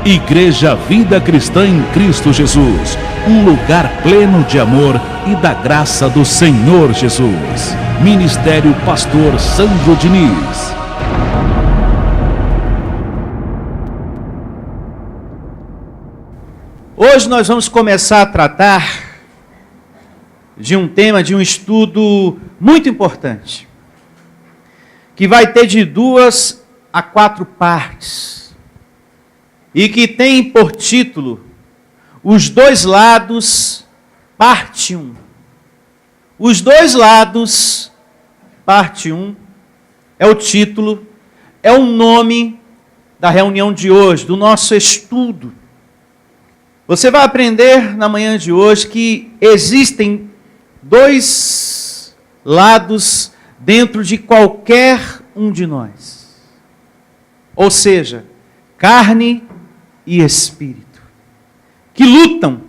Igreja Vida Cristã em Cristo Jesus, um lugar pleno de amor e da graça do Senhor Jesus. Ministério Pastor Sandro Diniz. Hoje nós vamos começar a tratar de um tema, de um estudo muito importante, que vai ter de 2 a 4 partes, e que tem por título Os Dois Lados, parte 1. Os Dois Lados, parte 1, é o título, é o nome da reunião de hoje, do nosso estudo. Você vai aprender na manhã de hoje que existem dois lados dentro de qualquer um de nós. Ou seja, carne e espírito, que lutam.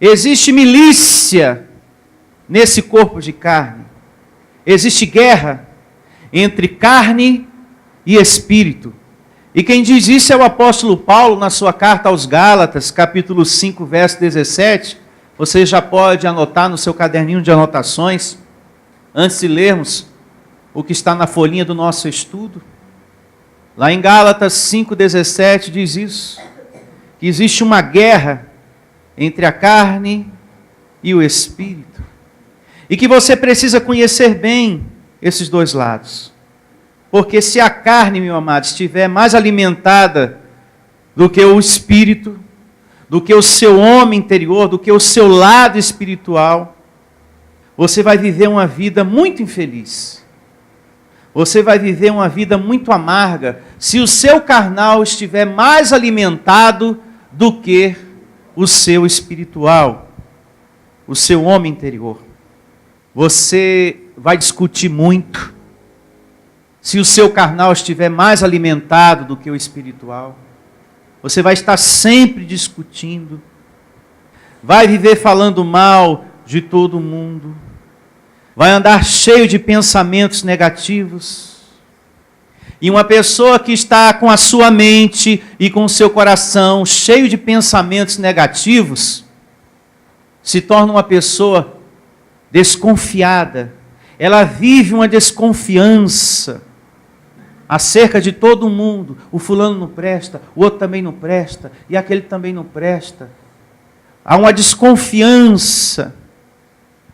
Existe milícia nesse corpo de carne. Existe guerra entre carne e espírito. E quem diz isso é o apóstolo Paulo na sua carta aos Gálatas, capítulo 5, verso 17. Você já pode anotar no seu caderninho de anotações, antes de lermos o que está na folhinha do nosso estudo. Lá em Gálatas 5,17 diz isso, que existe uma guerra entre a carne e o espírito, e que você precisa conhecer bem esses dois lados, porque se a carne, meu amado, estiver mais alimentada do que o espírito, do que o seu homem interior, do que o seu lado espiritual, você vai viver uma vida muito infeliz. Você vai viver uma vida muito amarga se o seu carnal estiver mais alimentado do que o seu espiritual, o seu homem interior. Você vai discutir muito se o seu carnal estiver mais alimentado do que o espiritual. Você vai estar sempre discutindo, vai viver falando mal de todo mundo, vai andar cheio de pensamentos negativos. E uma pessoa que está com a sua mente e com o seu coração cheio de pensamentos negativos, se torna uma pessoa desconfiada. Ela vive uma desconfiança acerca de todo mundo. O fulano não presta, o outro também não presta, e aquele também não presta. Há uma desconfiança.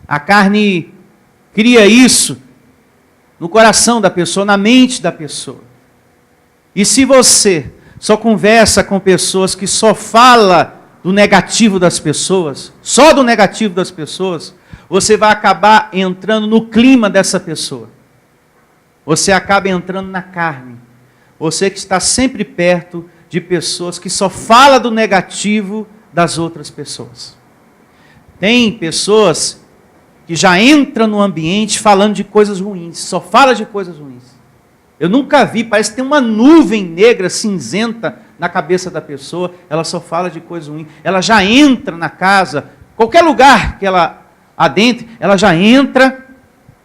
A carne cria isso no coração da pessoa, na mente da pessoa. E se você só conversa com pessoas que só falam do negativo das pessoas, só do negativo das pessoas, você vai acabar entrando no clima dessa pessoa. Você acaba entrando na carne. Você que está sempre perto de pessoas que só falam do negativo das outras pessoas. Tem pessoas que já entra no ambiente falando de coisas ruins, só fala de coisas ruins. Eu nunca vi, parece que tem uma nuvem negra, cinzenta na cabeça da pessoa, ela só fala de coisas ruins. Ela já entra na casa, qualquer lugar que ela adentre, ela já entra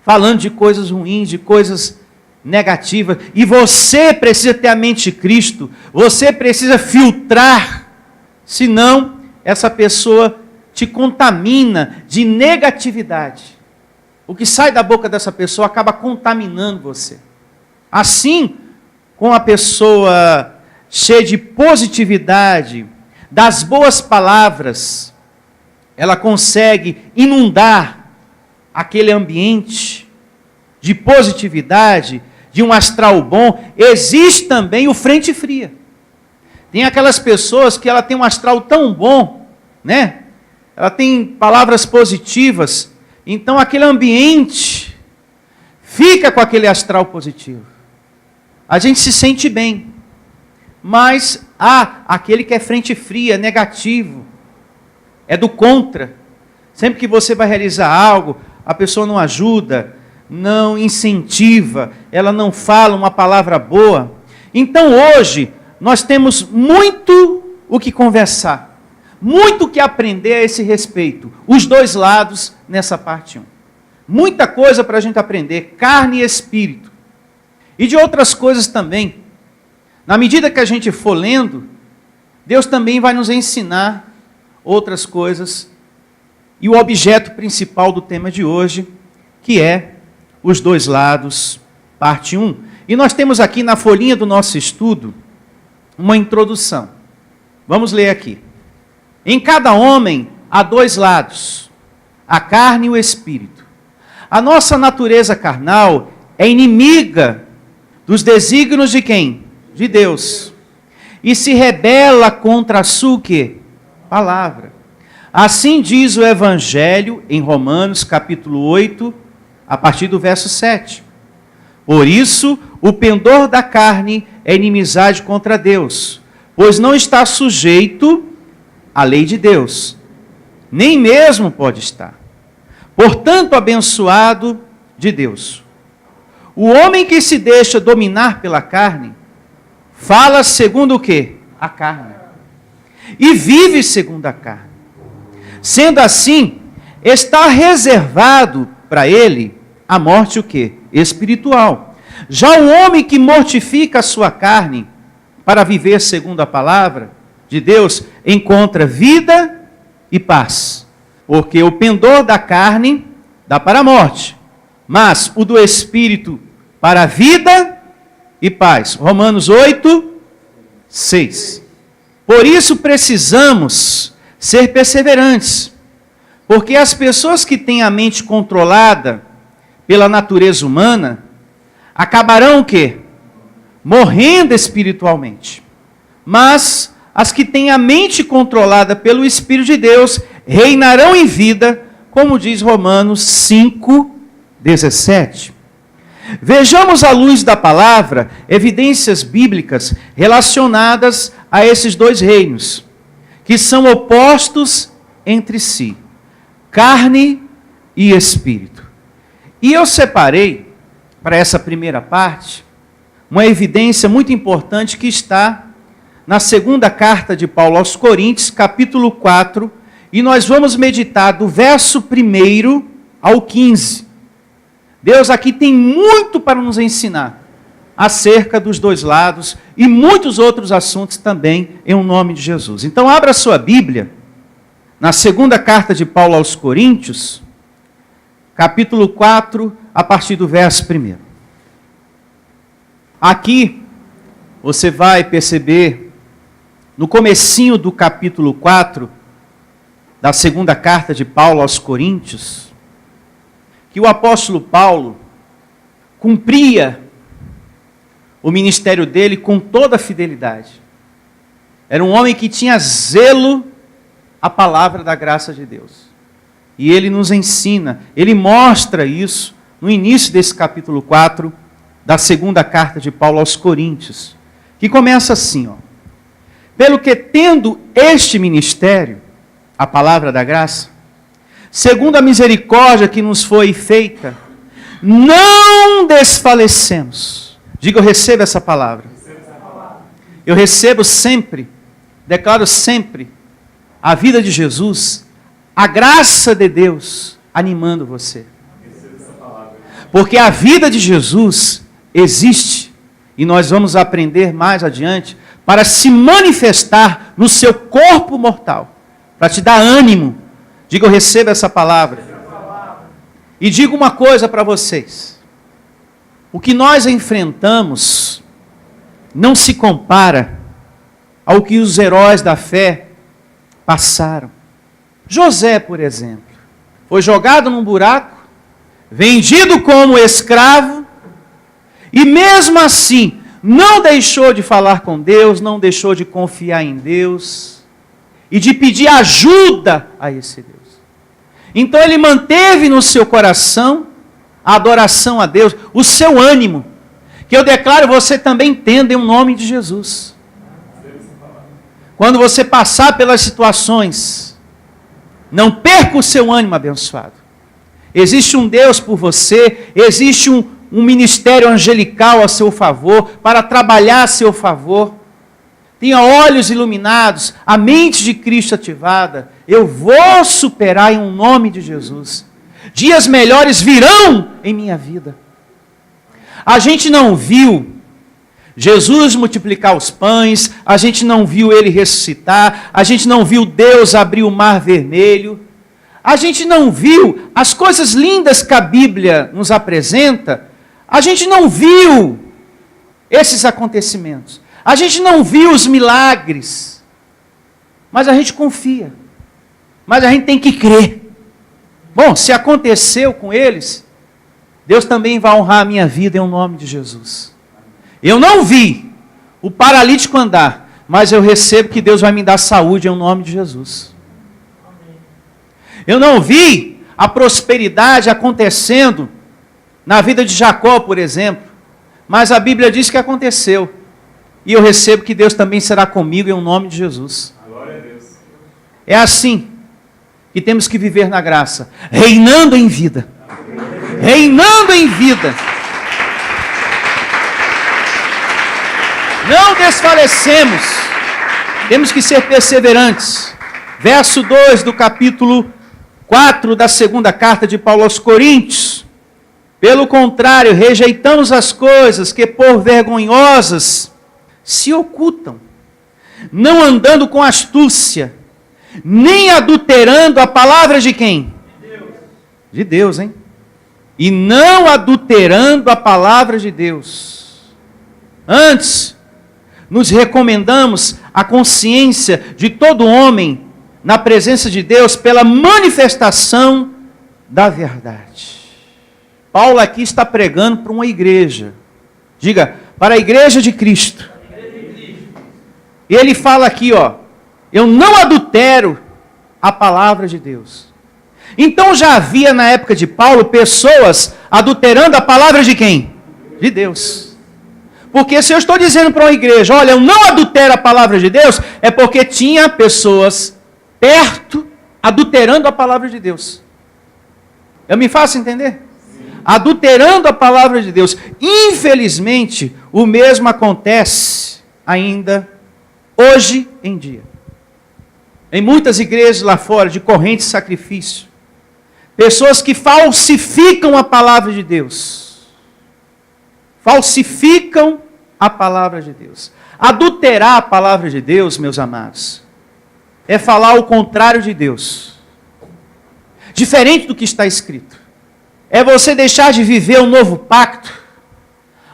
falando de coisas ruins, de coisas negativas. E você precisa ter a mente de Cristo, você precisa filtrar, senão essa pessoa te contamina de negatividade. O que sai da boca dessa pessoa acaba contaminando você. Assim, com a pessoa cheia de positividade, das boas palavras, ela consegue inundar aquele ambiente de positividade, de um astral bom. Existe também o frente fria. Tem aquelas pessoas que ela tem um astral tão bom, né? Ela tem palavras positivas, então aquele ambiente fica com aquele astral positivo. A gente se sente bem, mas há aquele que é frente fria, negativo, é do contra. Sempre que você vai realizar algo, a pessoa não ajuda, não incentiva, ela não fala uma palavra boa. Então hoje, nós temos muito o que conversar. Muito que aprender a esse respeito. Os dois lados nessa parte 1. Muita coisa para a gente aprender, carne e espírito. E de outras coisas também. Na medida que a gente for lendo, Deus também vai nos ensinar outras coisas. E o objeto principal do tema de hoje, que é os dois lados, parte 1. E nós temos aqui na folhinha do nosso estudo uma introdução. Vamos ler aqui. Em cada homem há dois lados, a carne e o espírito. A nossa natureza carnal é inimiga dos desígnios de quem? De Deus. E se rebela contra a sua quê? Palavra. Assim diz o Evangelho em Romanos capítulo 8, a partir do verso 7. Por isso, o pendor da carne é inimizade contra Deus, pois não está sujeito à lei de Deus, nem mesmo pode estar. Portanto, abençoado de Deus. O homem que se deixa dominar pela carne, fala segundo o quê? A carne. E vive segundo a carne. Sendo assim, está reservado para ele a morte o quê? Espiritual. Já o homem que mortifica a sua carne para viver segundo a palavra de Deus, encontra vida e paz. Porque o pendor da carne dá para a morte, mas o do Espírito para a vida e paz. Romanos 8, 6. Por isso precisamos ser perseverantes, porque as pessoas que têm a mente controlada pela natureza humana, acabarão o quê? Morrendo espiritualmente. Mas as que têm a mente controlada pelo Espírito de Deus, reinarão em vida, como diz Romanos 5, 17. Vejamos à luz da palavra evidências bíblicas relacionadas a esses dois reinos, que são opostos entre si, carne e espírito. E eu separei, para essa primeira parte, uma evidência muito importante que está na segunda carta de Paulo aos Coríntios, capítulo 4, e nós vamos meditar do verso 1 ao 15. Deus aqui tem muito para nos ensinar acerca dos dois lados e muitos outros assuntos também, em nome de Jesus. Então, abra sua Bíblia, na segunda carta de Paulo aos Coríntios, capítulo 4, a partir do verso 1. Aqui, você vai perceber, no comecinho do capítulo 4, da segunda carta de Paulo aos Coríntios, que o apóstolo Paulo cumpria o ministério dele com toda a fidelidade. Era um homem que tinha zelo à palavra da graça de Deus. E ele nos ensina, ele mostra isso no início desse capítulo 4 da segunda carta de Paulo aos Coríntios, que começa assim, ó. Pelo que tendo este ministério, a palavra da graça, segundo a misericórdia que nos foi feita, não desfalecemos. Diga, eu recebo essa palavra. Eu recebo sempre, declaro sempre, a vida de Jesus, a graça de Deus animando você. Porque a vida de Jesus existe, e nós vamos aprender mais adiante, para se manifestar no seu corpo mortal, para te dar ânimo. Diga, eu recebo essa palavra. E digo uma coisa para vocês. O que nós enfrentamos não se compara ao que os heróis da fé passaram. José, por exemplo, foi jogado num buraco, vendido como escravo, e mesmo assim, não deixou de falar com Deus, não deixou de confiar em Deus, e de pedir ajuda a esse Deus. Então ele manteve no seu coração a adoração a Deus, o seu ânimo, que eu declaro você também tendo em nome de Jesus. Quando você passar pelas situações, não perca o seu ânimo abençoado. Existe um Deus por você, existe um ministério angelical a seu favor, para trabalhar a seu favor. Tenha olhos iluminados, a mente de Cristo ativada. Eu vou superar em nome de Jesus. Dias melhores virão em minha vida. A gente não viu Jesus multiplicar os pães, a gente não viu ele ressuscitar, a gente não viu Deus abrir o mar vermelho, a gente não viu as coisas lindas que a Bíblia nos apresenta, a gente não viu esses acontecimentos, a gente não viu os milagres, mas a gente confia, mas a gente tem que crer. Bom, se aconteceu com eles, Deus também vai honrar a minha vida em nome de Jesus. Eu não vi o paralítico andar, mas eu recebo que Deus vai me dar saúde em nome de Jesus. Eu não vi a prosperidade acontecendo na vida de Jacó, por exemplo, mas a Bíblia diz que aconteceu. E eu recebo que Deus também será comigo em nome de Jesus. Glória a Deus. É assim que temos que viver na graça, reinando em vida. Reinando em vida. Não desfalecemos, temos que ser perseverantes. Verso 2 do capítulo 4 da segunda carta de Paulo aos Coríntios. Pelo contrário, rejeitamos as coisas que por vergonhosas se ocultam, não andando com astúcia, nem adulterando a palavra de quem? De Deus. De Deus, hein? E não adulterando a palavra de Deus. Antes, nos recomendamos a consciência de todo homem na presença de Deus pela manifestação da verdade. Paulo aqui está pregando para uma igreja. Diga, para a igreja de Cristo. E ele fala aqui, ó, eu não adultero a palavra de Deus. Então já havia na época de Paulo pessoas adulterando a palavra de quem? De Deus. Porque se eu estou dizendo para uma igreja, olha, eu não adultero a palavra de Deus, é porque tinha pessoas perto adulterando a palavra de Deus. Eu me faço entender? Sim. Adulterando a palavra de Deus. Infelizmente, o mesmo acontece ainda hoje em dia. Em muitas igrejas lá fora, de corrente de sacrifício, pessoas que falsificam a palavra de Deus. Falsificam a palavra de Deus. Adulterar a palavra de Deus, meus amados, é falar o contrário de Deus. Diferente do que está escrito. É você deixar de viver um novo pacto,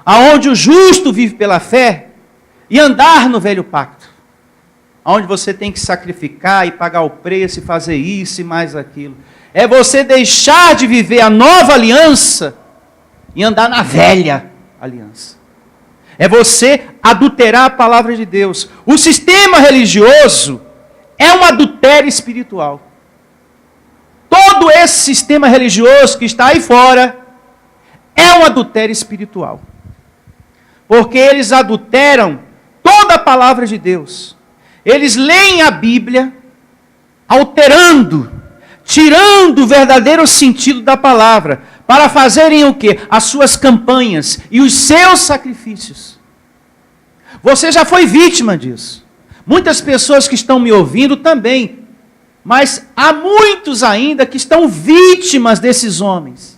aonde o justo vive pela fé, e andar no velho pacto, aonde você tem que sacrificar e pagar o preço e fazer isso e mais aquilo. É você deixar de viver a nova aliança e andar na velha aliança. É você adulterar a palavra de Deus. O sistema religioso é um adultério espiritual. Todo esse sistema religioso que está aí fora é um adultério espiritual. Porque eles adulteram toda a palavra de Deus. Eles leem a Bíblia, alterando, tirando o verdadeiro sentido da palavra, para fazerem o quê? As suas campanhas e os seus sacrifícios. Você já foi vítima disso. Muitas pessoas que estão me ouvindo também. Mas há muitos ainda que estão vítimas desses homens.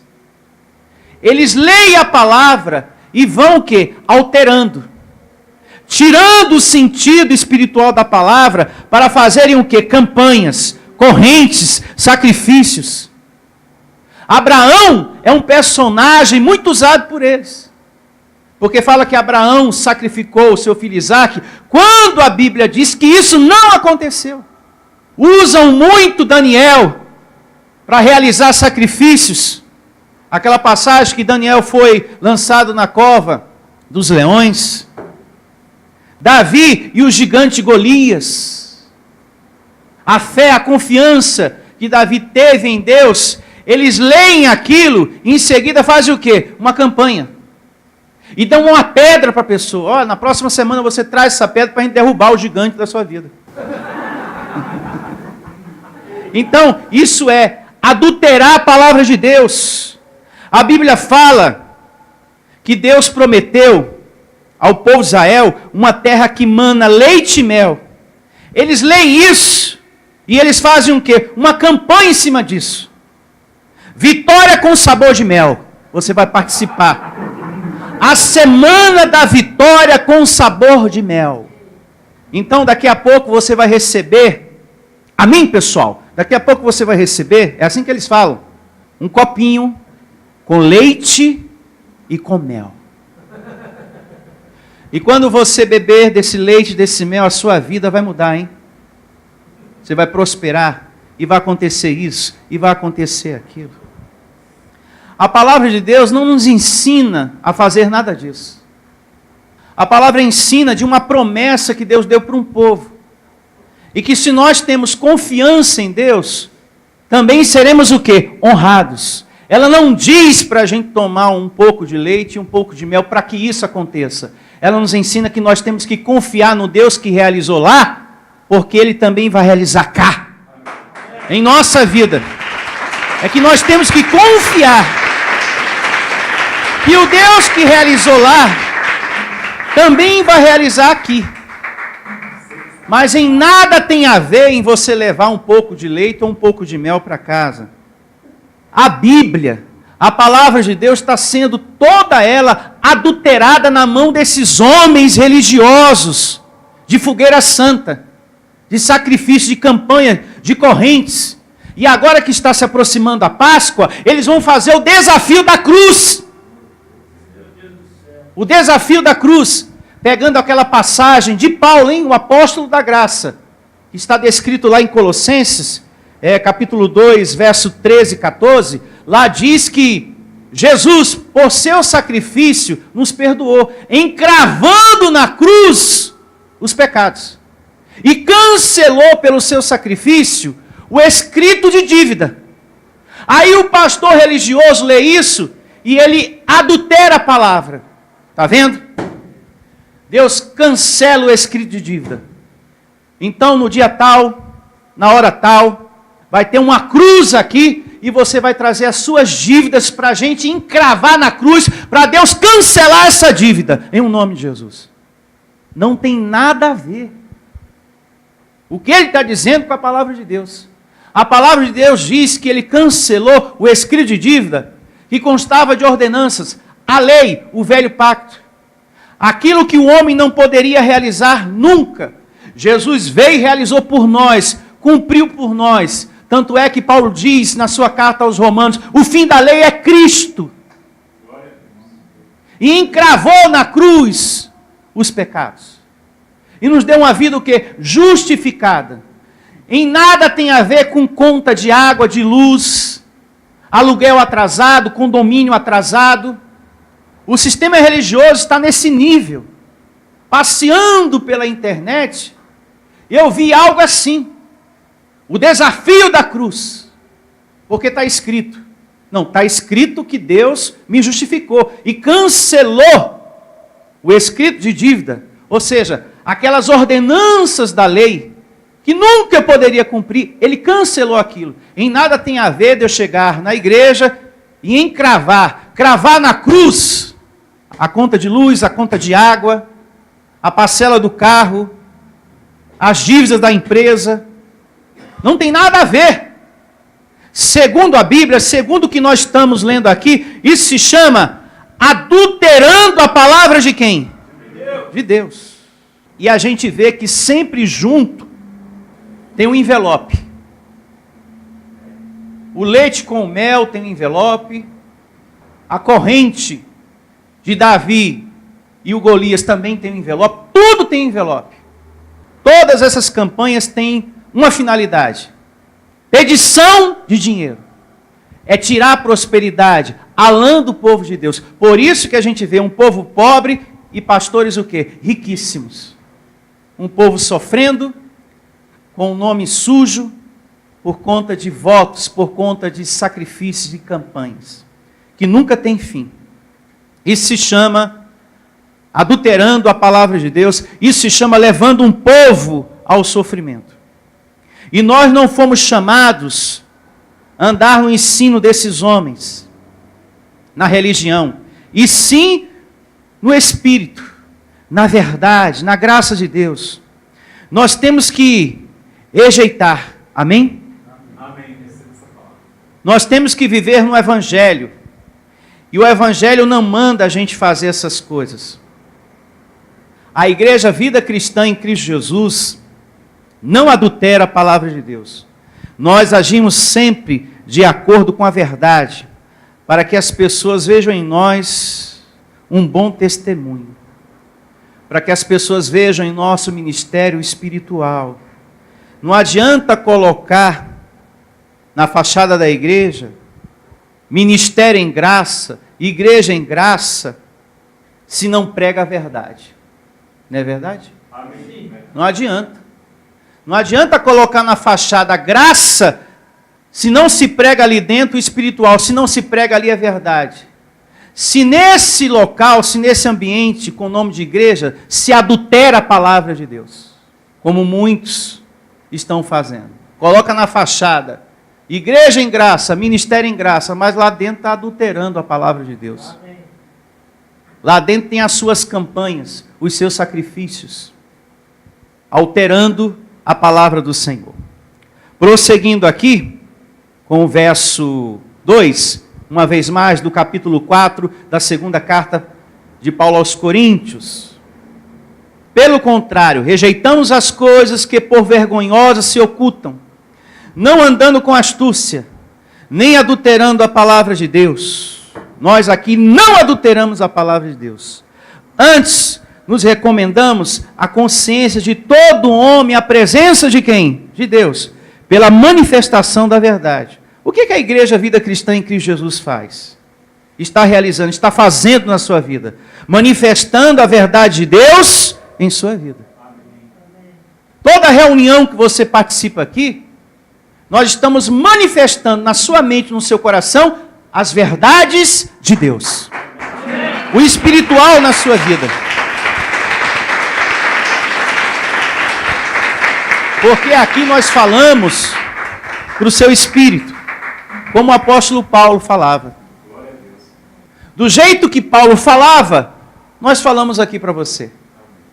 Eles leem a palavra e vão o quê? Alterando. Tirando o sentido espiritual da palavra para fazerem o quê? Campanhas, correntes, sacrifícios. Abraão é um personagem muito usado por eles. Porque fala que Abraão sacrificou o seu filho Isaque, quando a Bíblia diz que isso não aconteceu. Usam muito Daniel para realizar sacrifícios. Aquela passagem que Daniel foi lançado na cova dos leões. Davi e o gigante Golias. A fé, a confiança que Davi teve em Deus, eles leem aquilo e em seguida fazem o quê? Uma campanha. E dão uma pedra para a pessoa. Olha, na próxima semana você traz essa pedra para a gente derrubar o gigante da sua vida. Então, isso é adulterar a palavra de Deus. A Bíblia fala que Deus prometeu ao povo de Israel uma terra que mana leite e mel. Eles leem isso e eles fazem o quê? Uma campanha em cima disso. Vitória com sabor de mel. Você vai participar. A semana da vitória com sabor de mel. Então, daqui a pouco você vai receber, amém, pessoal? Daqui a pouco você vai receber, é assim que eles falam, um copinho com leite e com mel. E quando você beber desse leite, desse mel, a sua vida vai mudar, hein? Você vai prosperar, e vai acontecer isso, e vai acontecer aquilo. A palavra de Deus não nos ensina a fazer nada disso. A palavra ensina de uma promessa que Deus deu para um povo. E que se nós temos confiança em Deus, também seremos o quê? Honrados. Ela não diz para a gente tomar um pouco de leite e um pouco de mel para que isso aconteça. Ela nos ensina que nós temos que confiar no Deus que realizou lá, porque Ele também vai realizar cá, em nossa vida. É que nós temos que confiar que o Deus que realizou lá, também vai realizar aqui. Mas em nada tem a ver em você levar um pouco de leite ou um pouco de mel para casa. A Bíblia, a palavra de Deus está sendo toda ela adulterada na mão desses homens religiosos, de fogueira santa, de sacrifício, de campanha, de correntes. E agora que está se aproximando a Páscoa, eles vão fazer o desafio da cruz. O desafio da cruz, pegando aquela passagem de Paulo, hein, o apóstolo da graça, que está descrito lá em Colossenses, capítulo 2, verso 13 e 14, lá diz que Jesus, por seu sacrifício, nos perdoou, encravando na cruz os pecados. E cancelou pelo seu sacrifício o escrito de dívida. Aí o pastor religioso lê isso e ele adultera a palavra. Está vendo? Deus cancela o escrito de dívida. Então, no dia tal, na hora tal, vai ter uma cruz aqui e você vai trazer as suas dívidas para a gente encravar na cruz, para Deus cancelar essa dívida, em nome de Jesus. Não tem nada a ver. O que ele está dizendo com a palavra de Deus? A palavra de Deus diz que ele cancelou o escrito de dívida, que constava de ordenanças, a lei, o velho pacto. Aquilo que o homem não poderia realizar nunca, Jesus veio e realizou por nós, cumpriu por nós. Tanto é que Paulo diz na sua carta aos Romanos, o fim da lei é Cristo. E encravou na cruz os pecados. E nos deu uma vida o quê? Justificada. Em nada tem a ver com conta de água, de luz, aluguel atrasado, condomínio atrasado. O sistema religioso está nesse nível. Passeando pela internet, eu vi algo assim. O desafio da cruz. Porque está escrito. Não, está escrito que Deus me justificou e cancelou o escrito de dívida. Ou seja, aquelas ordenanças da lei que nunca eu poderia cumprir, ele cancelou aquilo. Em nada tem a ver de eu chegar na igreja e encravar, cravar na cruz a conta de luz, a conta de água, a parcela do carro, as dívidas da empresa. Não tem nada a ver. Segundo a Bíblia, segundo o que nós estamos lendo aqui, isso se chama adulterando a palavra de quem? De Deus. E a gente vê que sempre junto tem um envelope. O leite com o mel tem um envelope. A corrente de Davi e o Golias também tem um envelope. Tudo tem envelope. Todas essas campanhas têm uma finalidade. Pedição de dinheiro. É tirar a prosperidade, a lã do povo de Deus. Por isso que a gente vê um povo pobre e pastores o quê? Riquíssimos. Um povo sofrendo, com o nome sujo, por conta de votos, por conta de sacrifícios e campanhas, que nunca tem fim. Isso se chama adulterando a palavra de Deus, isso se chama levando um povo ao sofrimento. E nós não fomos chamados a andar no ensino desses homens, na religião, e sim no Espírito, na verdade, na graça de Deus. Nós temos que rejeitar, amém? Amém. Nós temos que viver no Evangelho. E o Evangelho não manda a gente fazer essas coisas. A igreja Vida Cristã em Cristo Jesus não adultera a palavra de Deus. Nós agimos sempre de acordo com a verdade, para que as pessoas vejam em nós um bom testemunho, para que as pessoas vejam em nosso ministério espiritual. Não adianta colocar na fachada da igreja ministério em graça, igreja em graça, se não prega a verdade. Não é verdade? Amém. Não adianta. Não adianta colocar na fachada graça, se não se prega ali dentro o espiritual, se não se prega ali a verdade. Se nesse local, se nesse ambiente, com o nome de igreja, se adultera a palavra de Deus, como muitos estão fazendo. Coloca na fachada, igreja em graça, ministério em graça, mas lá dentro está adulterando a palavra de Deus. Lá dentro tem as suas campanhas, os seus sacrifícios, alterando a palavra do Senhor. Prosseguindo aqui, com o verso 2, uma vez mais, do capítulo 4 da segunda carta de Paulo aos Coríntios. Pelo contrário, rejeitamos as coisas que por vergonhosas se ocultam, não andando com astúcia, nem adulterando a palavra de Deus. Nós aqui não adulteramos a palavra de Deus. Antes, nos recomendamos a consciência de todo homem, a presença de quem? De Deus, pela manifestação da verdade. O que a igreja Vida Cristã em Cristo Jesus faz? Está realizando, está fazendo na sua vida, manifestando a verdade de Deus em sua vida. Toda reunião que você participa aqui, nós estamos manifestando na sua mente, no seu coração, as verdades de Deus. O espiritual na sua vida. Porque aqui nós falamos para o seu espírito, como o apóstolo Paulo falava. Do jeito que Paulo falava, nós falamos aqui para você.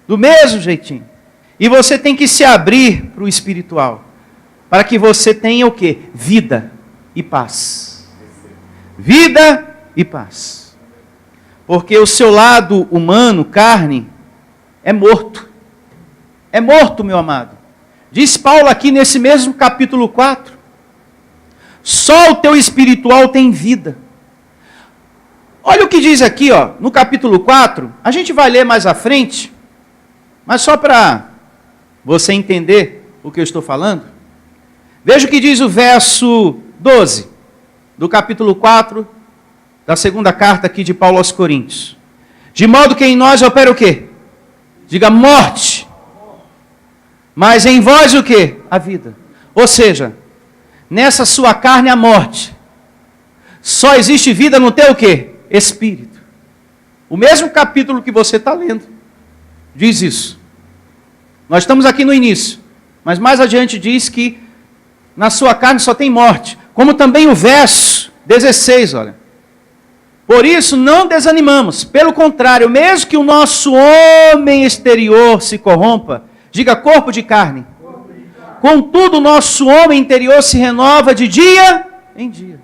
Do mesmo jeitinho. E você tem que se abrir para o espiritual, para que você tenha o quê? Vida e paz. Vida e paz. Porque o seu lado humano, carne, é morto. É morto, meu amado. Diz Paulo aqui nesse mesmo capítulo 4. Só o teu espiritual tem vida. Olha o que diz aqui, ó, no capítulo 4. A gente vai ler mais à frente, mas só para você entender o que eu estou falando. Veja o que diz o verso 12 do capítulo 4 da segunda carta aqui de Paulo aos Coríntios. De modo que em nós opera o quê? Diga morte. Mas em vós o quê? A vida. Ou seja, nessa sua carne a morte. Só existe vida no teu o quê? Espírito. O mesmo capítulo que você está lendo diz isso. Nós estamos aqui no início, mas mais adiante diz que na sua carne só tem morte. Como também o verso 16, olha. Por isso não desanimamos. Pelo contrário, mesmo que o nosso homem exterior se corrompa, diga corpo de carne. Contudo, o nosso homem interior se renova de dia em dia.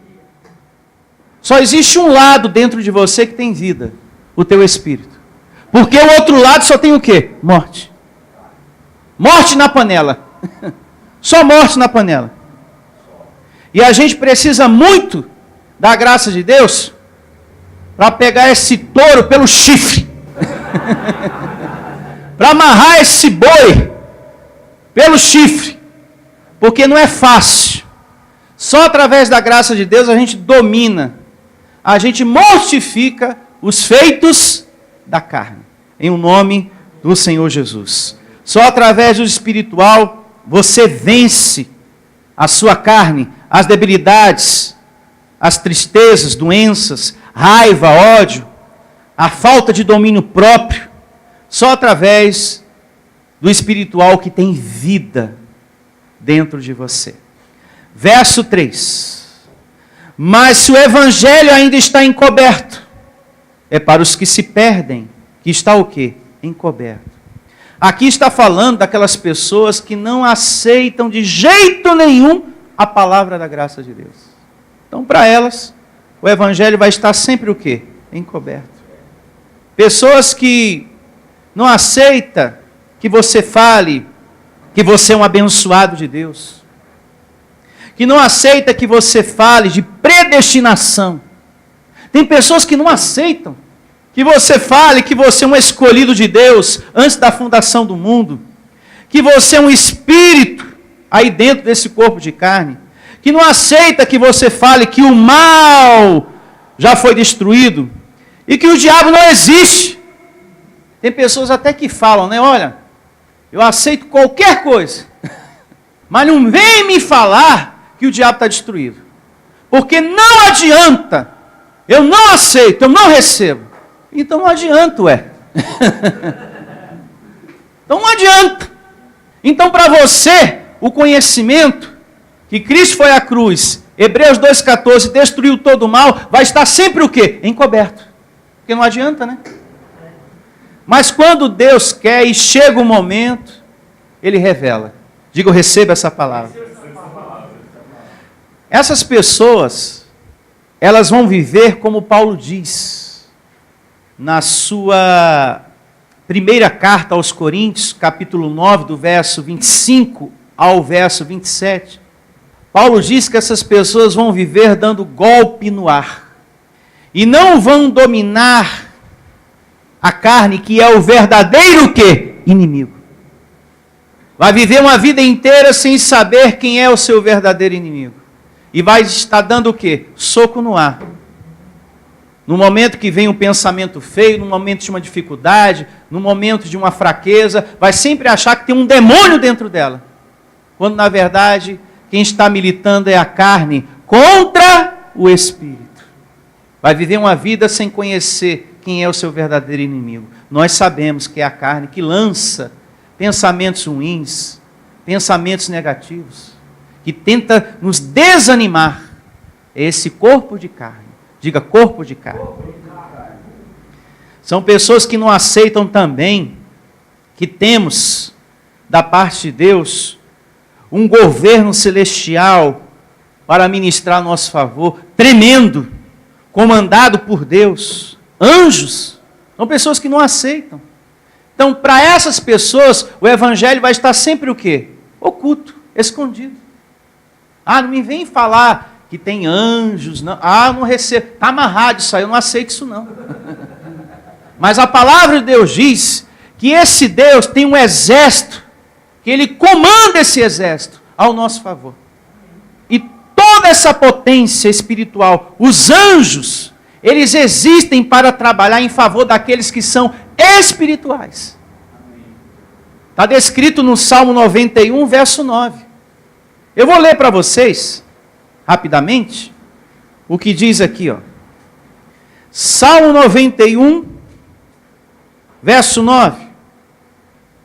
Só existe um lado dentro de você que tem vida, o teu espírito. Porque o outro lado só tem o quê? Morte. Morte na panela. Só morte na panela. E a gente precisa muito da graça de Deus para pegar esse touro pelo chifre. Para amarrar esse boi pelo chifre. Porque não é fácil. Só através da graça de Deus a gente domina, a gente mortifica os feitos da carne, em o nome do Senhor Jesus. Só através do espiritual você vence a sua carne, as debilidades, as tristezas, doenças, raiva, ódio, a falta de domínio próprio. Só através do espiritual que tem vida dentro de você. Verso 3. Mas se o evangelho ainda está encoberto, é para os que se perdem, que está o quê? Encoberto. Aqui está falando daquelas pessoas que não aceitam de jeito nenhum a palavra da graça de Deus. Então, para elas, o evangelho vai estar sempre o quê? Encoberto. Pessoas que não aceitam que você fale que você é um abençoado de Deus. Que não aceita que você fale de predestinação. Tem pessoas que não aceitam que você fale que você é um escolhido de Deus antes da fundação do mundo. Que você é um espírito aí dentro desse corpo de carne. Que não aceita que você fale que o mal já foi destruído e que o diabo não existe. Tem pessoas até que falam, né? Olha, eu aceito qualquer coisa, mas não vem me falar que o diabo está destruído. Porque não adianta, eu não aceito, eu não recebo. Então não adianta, ué. Então não adianta. Então para você, o conhecimento que Cristo foi à cruz, Hebreus 2,14, destruiu todo o mal, vai estar sempre o quê? Encoberto. Porque não adianta, né? Mas quando Deus quer e chega o momento, Ele revela. Diga, eu recebo essa palavra. Essas pessoas, elas vão viver como Paulo diz, na sua primeira carta aos Coríntios, capítulo 9, do verso 25 ao verso 27. Paulo diz que essas pessoas vão viver dando golpe no ar. E não vão dominar a carne, que é o verdadeiro quê? Inimigo. Vai viver uma vida inteira sem saber quem é o seu verdadeiro inimigo. E vai estar dando o quê? Soco no ar. No momento que vem um pensamento feio, no momento de uma dificuldade, no momento de uma fraqueza, vai sempre achar que tem um demônio dentro dela. Quando na verdade, quem está militando é a carne contra o espírito. Vai viver uma vida sem conhecer quem é o seu verdadeiro inimigo. Nós sabemos que é a carne que lança pensamentos ruins, pensamentos negativos, que tenta nos desanimar. É esse corpo de carne. Diga, corpo de carne. São pessoas que não aceitam também que temos, da parte de Deus, um governo celestial para ministrar a nosso favor, tremendo, comandado por Deus. Anjos, são pessoas que não aceitam. Então, para essas pessoas, o evangelho vai estar sempre o quê? Oculto, escondido. Ah, não me vem falar que tem anjos, não. Ah, eu não recebo. Está amarrado isso aí, eu não aceito isso não. Mas a palavra de Deus diz que esse Deus tem um exército, que Ele comanda esse exército ao nosso favor. E toda essa potência espiritual, os anjos, eles existem para trabalhar em favor daqueles que são espirituais. Está descrito no Salmo 91, verso 9. Eu vou ler para vocês, rapidamente, o que diz aqui, ó. Salmo 91, verso 9.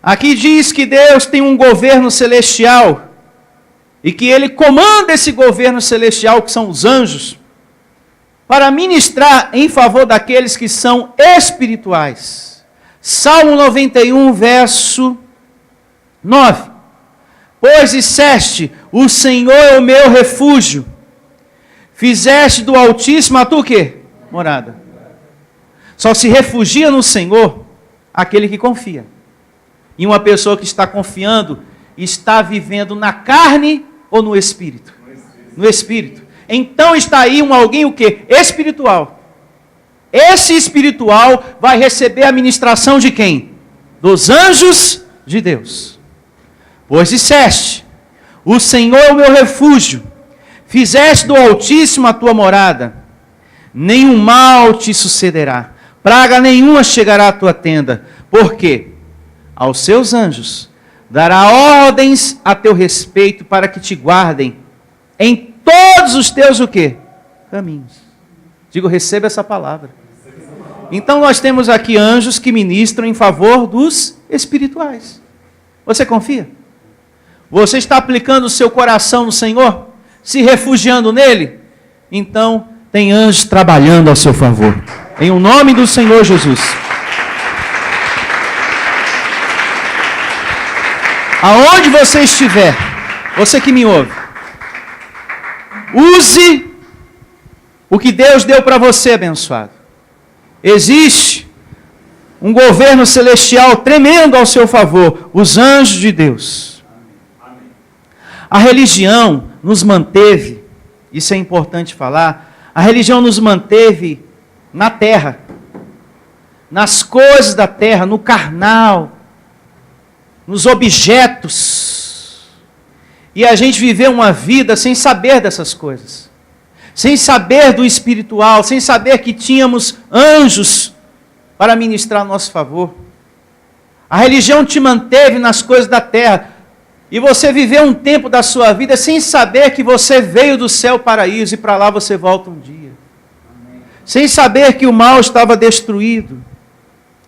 Aqui diz que Deus tem um governo celestial e que Ele comanda esse governo celestial, que são os anjos, para ministrar em favor daqueles que são espirituais. Salmo 91, verso 9. Pois disseste, o Senhor é o meu refúgio, fizeste do Altíssimo a tu quê? Morada. Só se refugia no Senhor aquele que confia. E uma pessoa que está confiando, está vivendo na carne ou no Espírito? No Espírito. Então está aí alguém o quê? Espiritual. Esse espiritual vai receber a ministração de quem? Dos anjos de Deus. Pois disseste, o Senhor é o meu refúgio, fizeste do Altíssimo a tua morada, nenhum mal te sucederá, praga nenhuma chegará à tua tenda, porque aos seus anjos dará ordens a teu respeito para que te guardem em todos os teus o quê? Caminhos. Digo, receba essa palavra. Então nós temos aqui anjos que ministram em favor dos espirituais. Você confia? Você está aplicando o seu coração no Senhor? Se refugiando nele? Então tem anjos trabalhando ao seu favor. Em o nome do Senhor Jesus. Aonde você estiver, você que me ouve, use o que Deus deu para você, abençoado. Existe um governo celestial tremendo ao seu favor, os anjos de Deus. A religião nos manteve, isso é importante falar, a religião nos manteve na terra, nas coisas da terra, no carnal, nos objetos. E a gente viveu uma vida sem saber dessas coisas, sem saber do espiritual, sem saber que tínhamos anjos para ministrar a nosso favor. A religião te manteve nas coisas da terra, e você viveu um tempo da sua vida sem saber que você veio do céu paraíso e para lá você volta um dia. Amém. Sem saber que o mal estava destruído.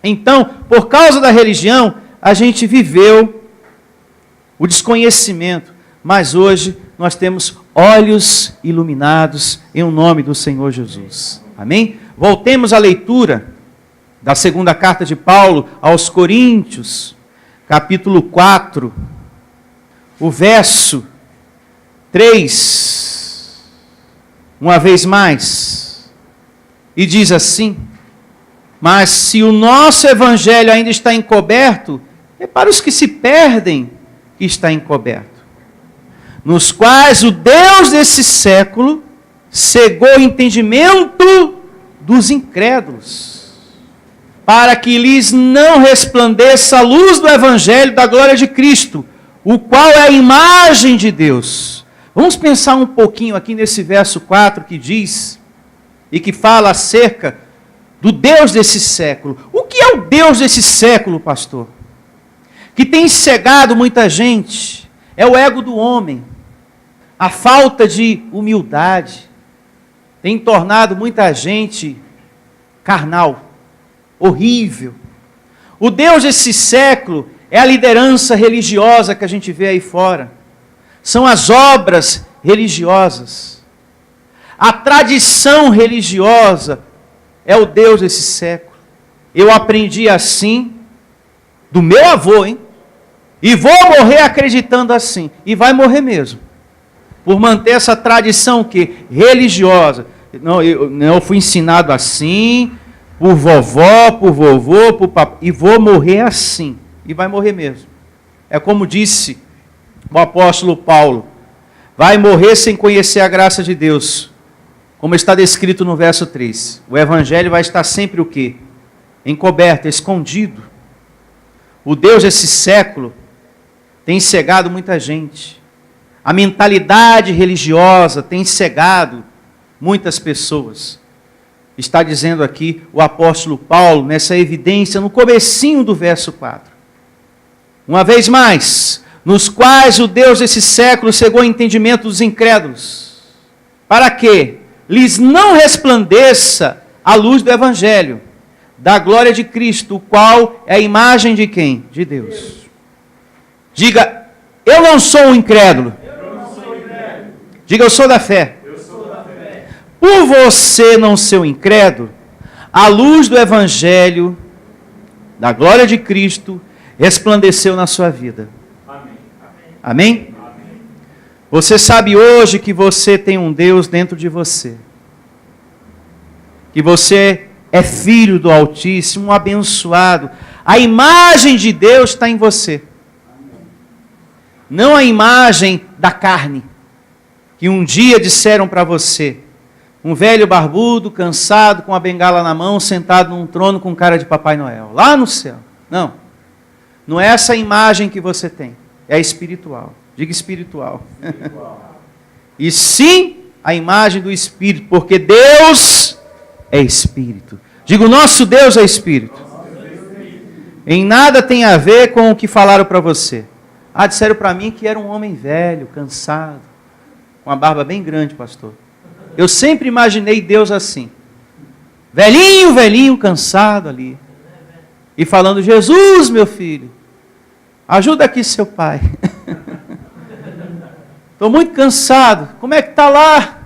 Então, por causa da religião, a gente viveu o desconhecimento, mas hoje nós temos olhos iluminados em nome do Senhor Jesus. Amém? Voltemos à leitura da segunda carta de Paulo aos Coríntios, capítulo 4, o verso 3, uma vez mais, e diz assim: mas se o nosso evangelho ainda está encoberto, é para os que se perdem que está encoberto, nos quais o Deus desse século cegou o entendimento dos incrédulos, para que lhes não resplandeça a luz do evangelho da glória de Cristo, o qual é a imagem de Deus. Vamos pensar um pouquinho aqui nesse verso 4 que diz, e que fala acerca do Deus desse século. O que é o Deus desse século, pastor? Que tem cegado muita gente. É o ego do homem. A falta de humildade tem tornado muita gente carnal, horrível. O Deus desse século é a liderança religiosa que a gente vê aí fora. São as obras religiosas. A tradição religiosa é o Deus desse século. Eu aprendi assim do meu avô, hein? E vou morrer acreditando assim. E vai morrer mesmo. Por manter essa tradição o quê? Religiosa. Não, eu fui ensinado assim, por vovó, por vovô, por papai. E vou morrer assim. E vai morrer mesmo. É como disse o apóstolo Paulo: vai morrer sem conhecer a graça de Deus. Como está descrito no verso 3. O evangelho vai estar sempre o quê? Encoberto, escondido. O Deus desse século tem cegado muita gente. A mentalidade religiosa tem cegado muitas pessoas. Está dizendo aqui o apóstolo Paulo, nessa evidência, no comecinho do verso 4. Uma vez mais, nos quais o Deus desse século cegou o entendimento dos incrédulos, para que lhes não resplandeça a luz do evangelho, da glória de Cristo, o qual é a imagem de quem? De Deus. Diga, eu não sou um incrédulo. Diga, eu sou da fé. Por você não ser um incrédulo, a luz do evangelho, da glória de Cristo, resplandeceu na sua vida. Amém? Você sabe hoje que você tem um Deus dentro de você. Que você é filho do Altíssimo, um abençoado. A imagem de Deus está em você. Não a imagem da carne. Que um dia disseram para você. Um velho barbudo, cansado, com a bengala na mão, sentado num trono com cara de Papai Noel. Lá no céu. Não. Não é essa imagem que você tem. É espiritual. Diga espiritual. E sim, a imagem do Espírito, porque Deus é Espírito. Diga, o nosso Deus é Espírito. Em nada tem a ver com o que falaram para você. Ah, disseram para mim que era um homem velho, cansado, com uma barba bem grande, pastor. Eu sempre imaginei Deus assim. Velhinho, velhinho, cansado ali. E falando, Jesus, meu filho, ajuda aqui seu pai. Estou muito cansado. Como é que está lá?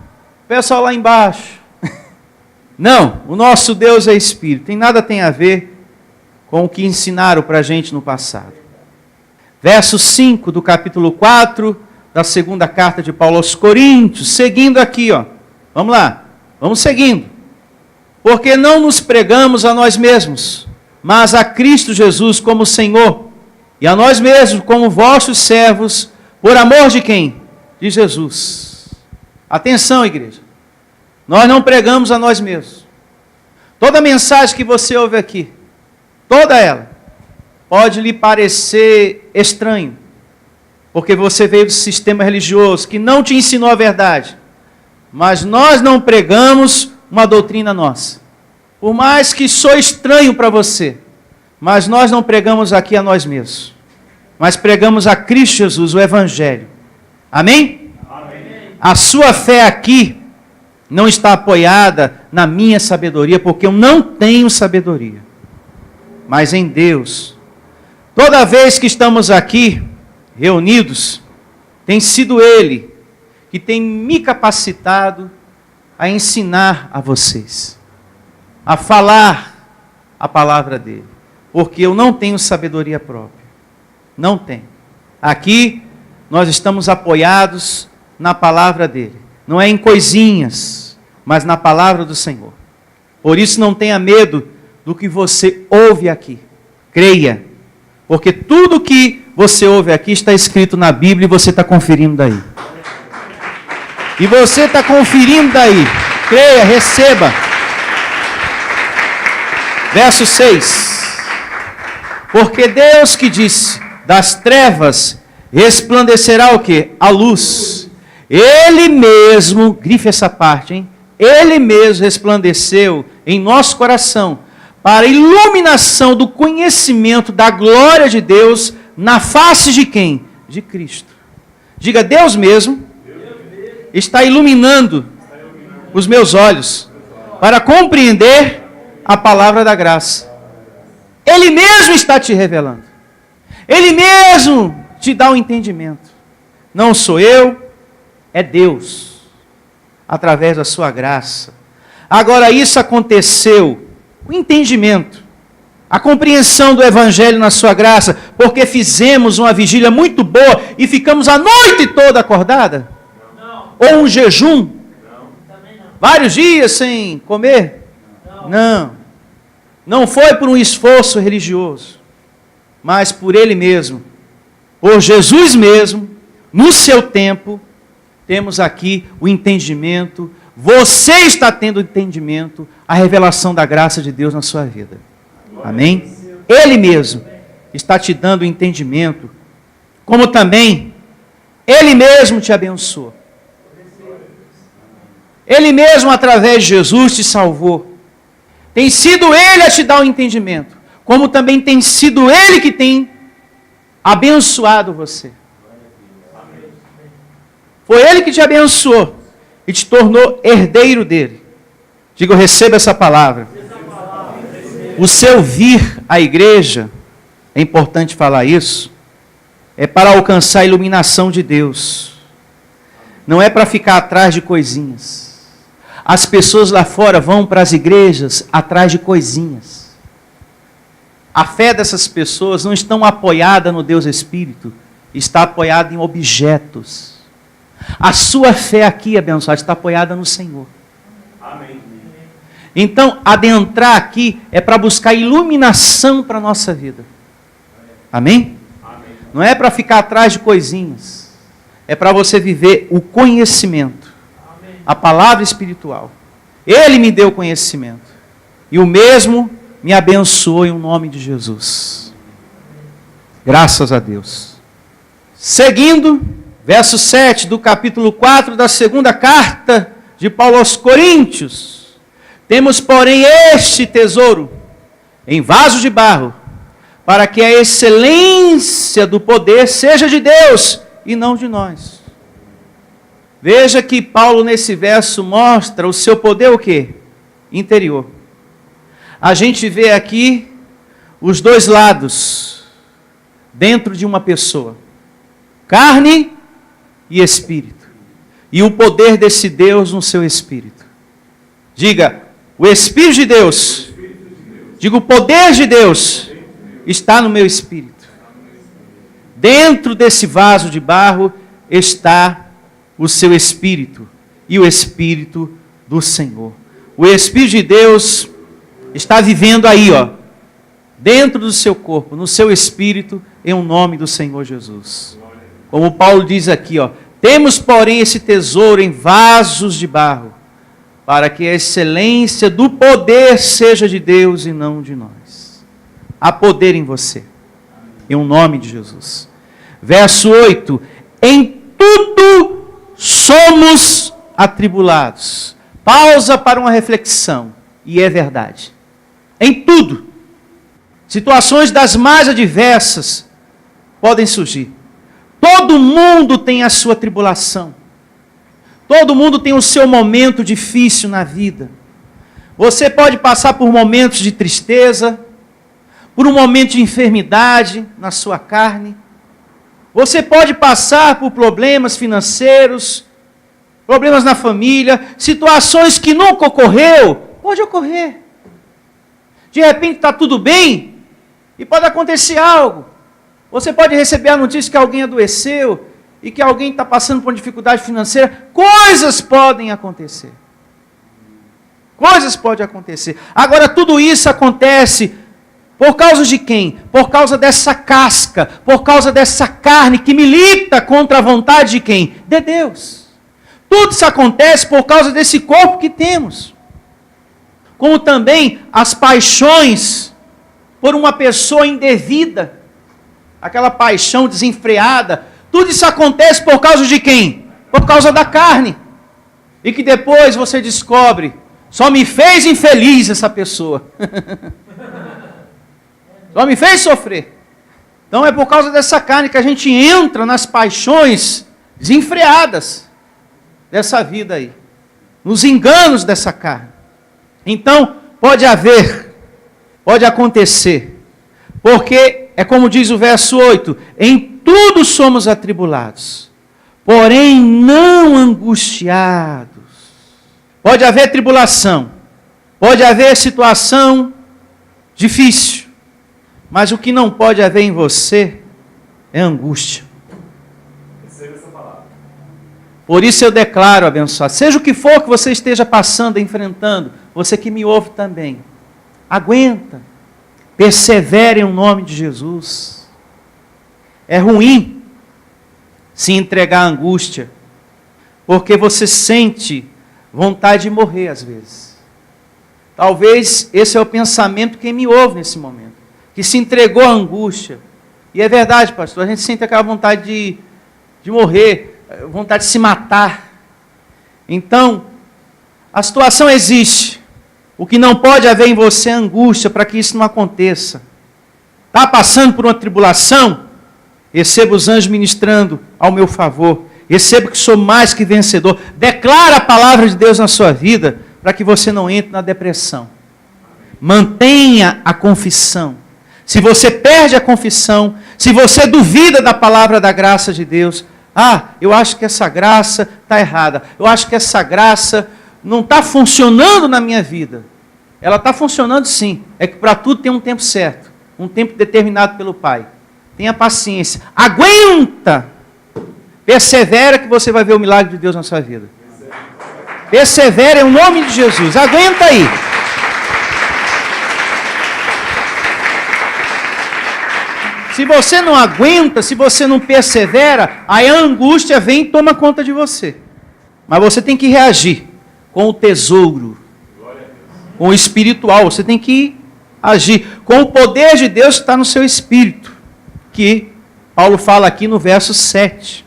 O pessoal lá embaixo. Não, o nosso Deus é Espírito. Nada tem a ver com o que ensinaram para a gente no passado. Verso 5 do capítulo 4 da segunda carta de Paulo aos Coríntios. Seguindo aqui, ó. Vamos lá. Vamos seguindo. Porque não nos pregamos a nós mesmos, mas a Cristo Jesus como Senhor, e a nós mesmos como vossos servos, por amor de quem? De Jesus. Atenção, igreja. Nós não pregamos a nós mesmos. Toda mensagem que você ouve aqui, toda ela, pode lhe parecer estranho, porque você veio do sistema religioso que não te ensinou a verdade. Mas nós não pregamos uma doutrina nossa. Por mais que sou estranho para você, mas nós não pregamos aqui a nós mesmos. Mas pregamos a Cristo Jesus, o Evangelho. Amém? Amém. A sua fé aqui não está apoiada na minha sabedoria, porque eu não tenho sabedoria. Mas em Deus. Toda vez que estamos aqui reunidos, tem sido Ele que tem me capacitado a ensinar a vocês, a falar a palavra dele, porque eu não tenho sabedoria própria, não tenho. Aqui nós estamos apoiados na palavra dele, não é em coisinhas, mas na palavra do Senhor. Por isso não tenha medo do que você ouve aqui, creia, porque tudo que você ouve aqui está escrito na Bíblia e você está conferindo daí. E você está conferindo daí. Creia, receba. Verso 6. Porque Deus que disse, das trevas resplandecerá o quê? A luz. Ele mesmo, grife essa parte, hein? Ele mesmo resplandeceu em nosso coração para a iluminação do conhecimento da glória de Deus na face de quem? De Cristo. Diga, Deus mesmo está iluminando os meus olhos para compreender a palavra da graça. Ele mesmo está te revelando. Ele mesmo te dá o entendimento. Não sou eu, é Deus, através da sua graça. Agora isso aconteceu, o entendimento, a compreensão do Evangelho na sua graça, porque fizemos uma vigília muito boa e ficamos a noite toda acordada? Ou um jejum? Vários dias sem comer? Não. Não foi por um esforço religioso, mas por Ele mesmo, por Jesus mesmo, no seu tempo, temos aqui o entendimento. Você está tendo entendimento, a revelação da graça de Deus na sua vida. Amém? Ele mesmo está te dando o entendimento, como também Ele mesmo te abençoou. Ele mesmo, através de Jesus, te salvou. Tem sido Ele a te dar o entendimento, como também tem sido Ele que tem abençoado você. Foi Ele que te abençoou e te tornou herdeiro dele. Diga, eu recebo essa palavra. O seu vir à igreja, é importante falar isso, é para alcançar a iluminação de Deus. Não é para ficar atrás de coisinhas. As pessoas lá fora vão para as igrejas atrás de coisinhas. A fé dessas pessoas não está apoiada no Deus Espírito, está apoiada em objetos. A sua fé aqui, abençoada, está apoiada no Senhor. Amém. Então, adentrar aqui é para buscar iluminação para a nossa vida. Amém? Amém. Não é para ficar atrás de coisinhas. É para você viver o conhecimento. A palavra espiritual. Ele me deu conhecimento. E o mesmo me abençoou em nome de Jesus. Graças a Deus. Seguindo, verso 7 do capítulo 4 da segunda carta de Paulo aos Coríntios. Temos, porém, este tesouro em vaso de barro, para que a excelência do poder seja de Deus e não de nós. Veja que Paulo nesse verso mostra o seu poder o quê? Interior. A gente vê aqui os dois lados dentro de uma pessoa. Carne e espírito. E o poder desse Deus no seu espírito. Diga, o Espírito de Deus. Diga, o poder de Deus está no meu espírito. Dentro desse vaso de barro está o seu espírito, e o espírito do Senhor. O Espírito de Deus está vivendo aí, ó, dentro do seu corpo, no seu espírito, em o nome do Senhor Jesus. Como Paulo diz aqui, ó, temos, porém, esse tesouro em vasos de barro, para que a excelência do poder seja de Deus e não de nós. Há poder em você, em o nome de Jesus. Verso 8, em tudo somos atribulados. Pausa para uma reflexão, e é verdade. Em tudo. Situações das mais adversas podem surgir. Todo mundo tem a sua tribulação. Todo mundo tem o seu momento difícil na vida. Você pode passar por momentos de tristeza, por um momento de enfermidade na sua carne. Você pode passar por problemas financeiros, problemas na família, situações que nunca ocorreu, pode ocorrer. De repente está tudo bem e pode acontecer algo. Você pode receber a notícia que alguém adoeceu e que alguém está passando por uma dificuldade financeira. Coisas podem acontecer. Coisas podem acontecer. Agora, tudo isso acontece por causa de quem? Por causa dessa casca, por causa dessa carne que milita contra a vontade de quem? De Deus. Tudo isso acontece por causa desse corpo que temos. Como também as paixões por uma pessoa indevida, aquela paixão desenfreada, tudo isso acontece por causa de quem? Por causa da carne. E que depois você descobre, só me fez infeliz essa pessoa. Só me fez sofrer. Então é por causa dessa carne que a gente entra nas paixões desenfreadas dessa vida aí. Nos enganos dessa carne. Então, pode acontecer. Porque, é como diz o verso 8, em tudo somos atribulados, porém não angustiados. Pode haver tribulação, pode haver situação difícil, mas o que não pode haver em você é angústia. Por isso eu declaro abençoado, seja o que for que você esteja passando, enfrentando, você que me ouve também, aguenta, persevere em nome de Jesus. É ruim se entregar à angústia, porque você sente vontade de morrer às vezes. Talvez esse é o pensamento de quem me ouve nesse momento, que se entregou à angústia. E é verdade, pastor, a gente sente aquela vontade de morrer, vontade de se matar. Então, a situação existe. O que não pode haver em você é angústia para que isso não aconteça. Está passando por uma tribulação? Receba os anjos ministrando ao meu favor. Receba que sou mais que vencedor. Declara a palavra de Deus na sua vida para que você não entre na depressão. Mantenha a confissão. Se você perde a confissão, se você duvida da palavra da graça de Deus, eu acho que essa graça está errada. Eu acho que essa graça não está funcionando na minha vida. Ela está funcionando sim. É que para tudo tem um tempo certo. Um tempo determinado pelo Pai. Tenha paciência. Aguenta. Persevera que você vai ver o milagre de Deus na sua vida. Persevera em nome de Jesus. Aguenta aí. Se você não aguenta, se você não persevera, aí a angústia vem e toma conta de você. Mas você tem que reagir com o tesouro, com o espiritual. Você tem que agir com o poder de Deus que está no seu espírito, que Paulo fala aqui no verso 7.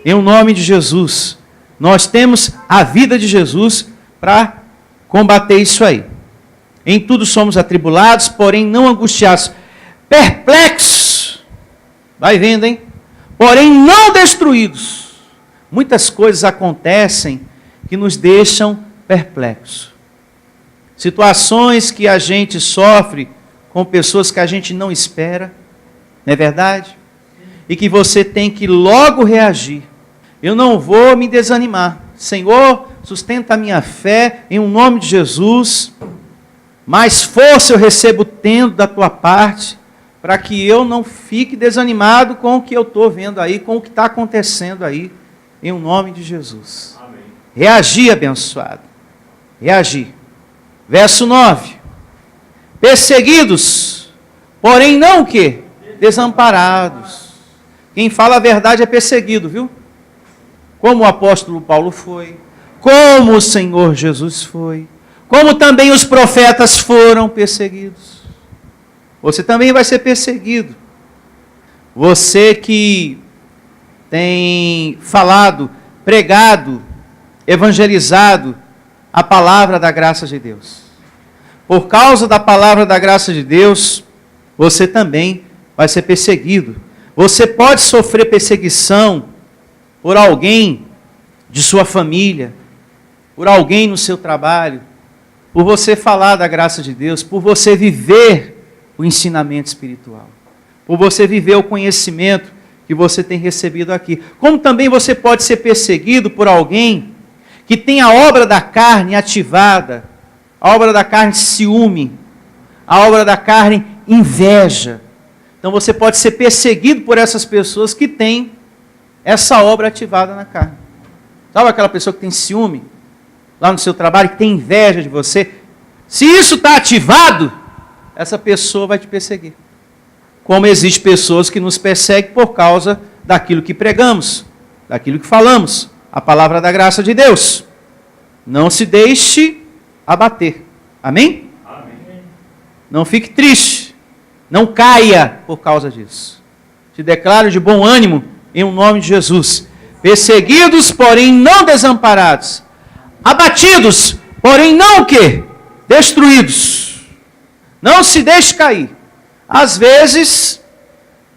Em nome de Jesus, nós temos a vida de Jesus para combater isso aí. Em tudo somos atribulados, porém não angustiados. Perplexos, vai vendo, hein? Porém não destruídos. Muitas coisas acontecem que nos deixam perplexos. Situações que a gente sofre com pessoas que a gente não espera, não é verdade? E que você tem que logo reagir. Eu não vou me desanimar. Senhor, sustenta a minha fé em nome de Jesus. Mais força eu recebo tendo da tua parte, para que eu não fique desanimado com o que eu estou vendo aí, com o que está acontecendo aí, em nome de Jesus. Amém. Reagir, abençoado. Reagir. Verso 9. Perseguidos, porém não o quê? Desamparados. Quem fala a verdade é perseguido, viu? Como o apóstolo Paulo foi, como o Senhor Jesus foi, como também os profetas foram perseguidos. Você também vai ser perseguido. Você que tem falado, pregado, evangelizado a palavra da graça de Deus. Por causa da palavra da graça de Deus, você também vai ser perseguido. Você pode sofrer perseguição por alguém de sua família, por alguém no seu trabalho, por você falar da graça de Deus, por você viver o ensinamento espiritual, por você viver o conhecimento que você tem recebido aqui. Como também você pode ser perseguido por alguém que tem a obra da carne ativada, a obra da carne ciúme, a obra da carne inveja. Então você pode ser perseguido por essas pessoas que têm essa obra ativada na carne. Sabe aquela pessoa que tem ciúme lá no seu trabalho, que tem inveja de você? Se isso está ativado, essa pessoa vai te perseguir. Como existem pessoas que nos perseguem por causa daquilo que pregamos, daquilo que falamos, a palavra da graça de Deus. Não se deixe abater. Amém? Amém. Não fique triste. Não caia por causa disso. Te declaro de bom ânimo em nome de Jesus. Perseguidos, porém não desamparados. Abatidos, porém não o quê? Destruídos. Não se deixe cair. Às vezes,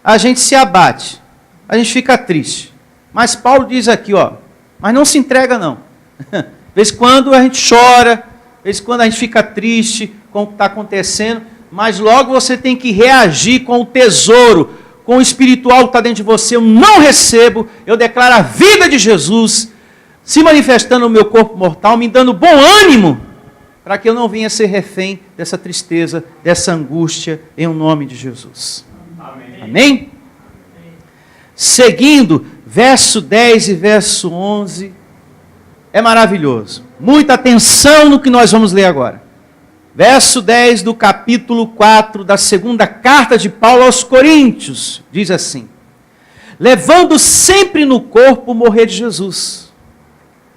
a gente se abate. A gente fica triste. Mas Paulo diz aqui, ó, mas não se entrega não. De vez em quando a gente chora, de vez em quando a gente fica triste com o que está acontecendo, mas logo você tem que reagir com o tesouro, com o espiritual que está dentro de você. Eu não recebo, eu declaro a vida de Jesus se manifestando no meu corpo mortal, me dando bom ânimo, para que eu não venha ser refém dessa tristeza, dessa angústia, em nome de Jesus. Amém? Amém? Seguindo, verso 10 e verso 11, é maravilhoso. Muita atenção no que nós vamos ler agora. Verso 10 do capítulo 4 da segunda carta de Paulo aos Coríntios, diz assim: levando sempre no corpo o morrer de Jesus,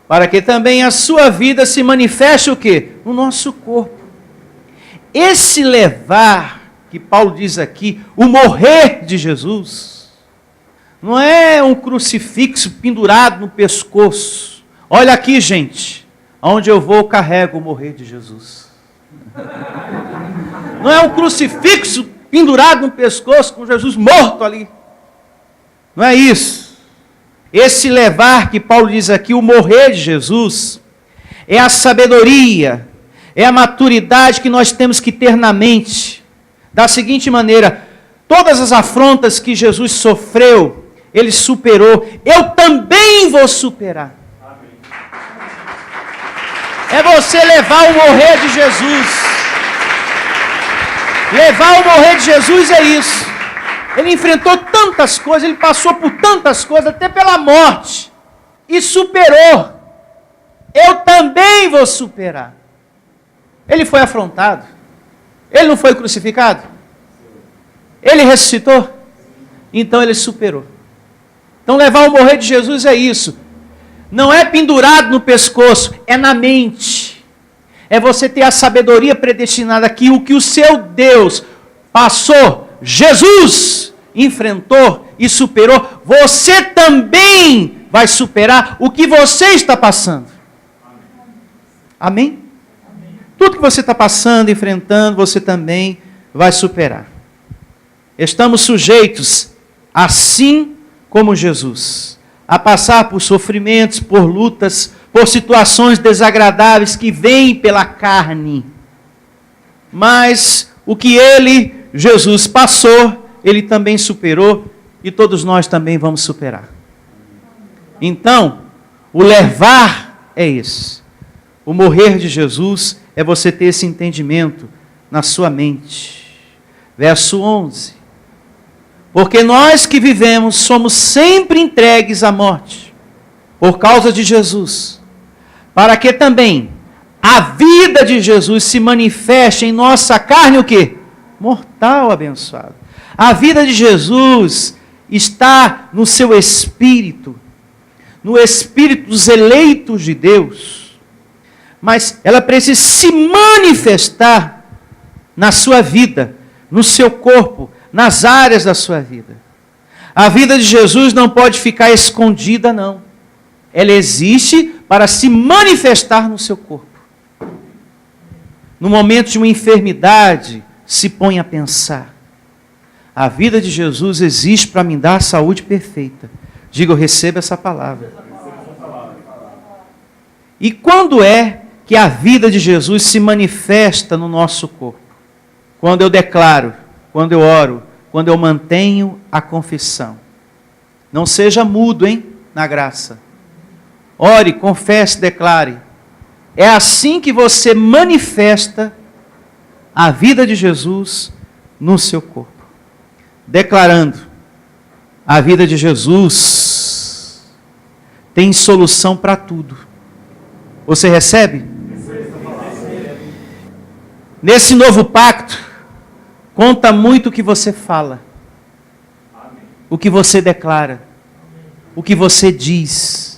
para que também a sua vida se manifeste o quê? No nosso corpo. Esse levar, que Paulo diz aqui, o morrer de Jesus, não é um crucifixo pendurado no pescoço. Olha aqui, gente, onde eu vou eu carrego o morrer de Jesus. Não é um crucifixo pendurado no pescoço com Jesus morto ali. Não é isso. Esse levar que Paulo diz aqui, o morrer de Jesus, é a sabedoria, é a maturidade que nós temos que ter na mente. Da seguinte maneira: todas as afrontas que Jesus sofreu, Ele superou. Eu também vou superar. É você levar o morrer de Jesus. Levar o morrer de Jesus é isso. Ele enfrentou tantas coisas, ele passou por tantas coisas, até pela morte, e superou. Eu também vou superar. Ele foi afrontado. Ele não foi crucificado? Ele ressuscitou? Então ele superou. Então levar o morrer de Jesus é isso. Não é pendurado no pescoço, é na mente. É você ter a sabedoria predestinada que o que o seu Deus passou, Jesus enfrentou e superou, você também vai superar o que você está passando. Amém? Amém? Tudo que você está passando, enfrentando, você também vai superar. Estamos sujeitos, assim como Jesus, a passar por sofrimentos, por lutas, por situações desagradáveis que vêm pela carne. Mas o que ele, Jesus, passou, ele também superou e todos nós também vamos superar. Então, o levar é esse. O morrer de Jesus é você ter esse entendimento na sua mente. Verso 11. Porque nós que vivemos somos sempre entregues à morte, por causa de Jesus, para que também a vida de Jesus se manifeste em nossa carne, o quê? Mortal, abençoado. A vida de Jesus está no seu espírito, no espírito dos eleitos de Deus, mas ela precisa se manifestar na sua vida, no seu corpo, nas áreas da sua vida. A vida de Jesus não pode ficar escondida, não. Ela existe para se manifestar no seu corpo. No momento de uma enfermidade, se põe a pensar. A vida de Jesus existe para me dar a saúde perfeita. Diga, eu recebo essa palavra. E quando é que a vida de Jesus se manifesta no nosso corpo? Quando eu declaro, quando eu oro, quando eu mantenho a confissão. Não seja mudo, hein, na graça. Ore, confesse, declare. É assim que você manifesta a vida de Jesus no seu corpo. Declarando, a vida de Jesus tem solução para tudo. Você recebe? Nesse novo pacto, conta muito o que você fala, o que você declara, o que você diz.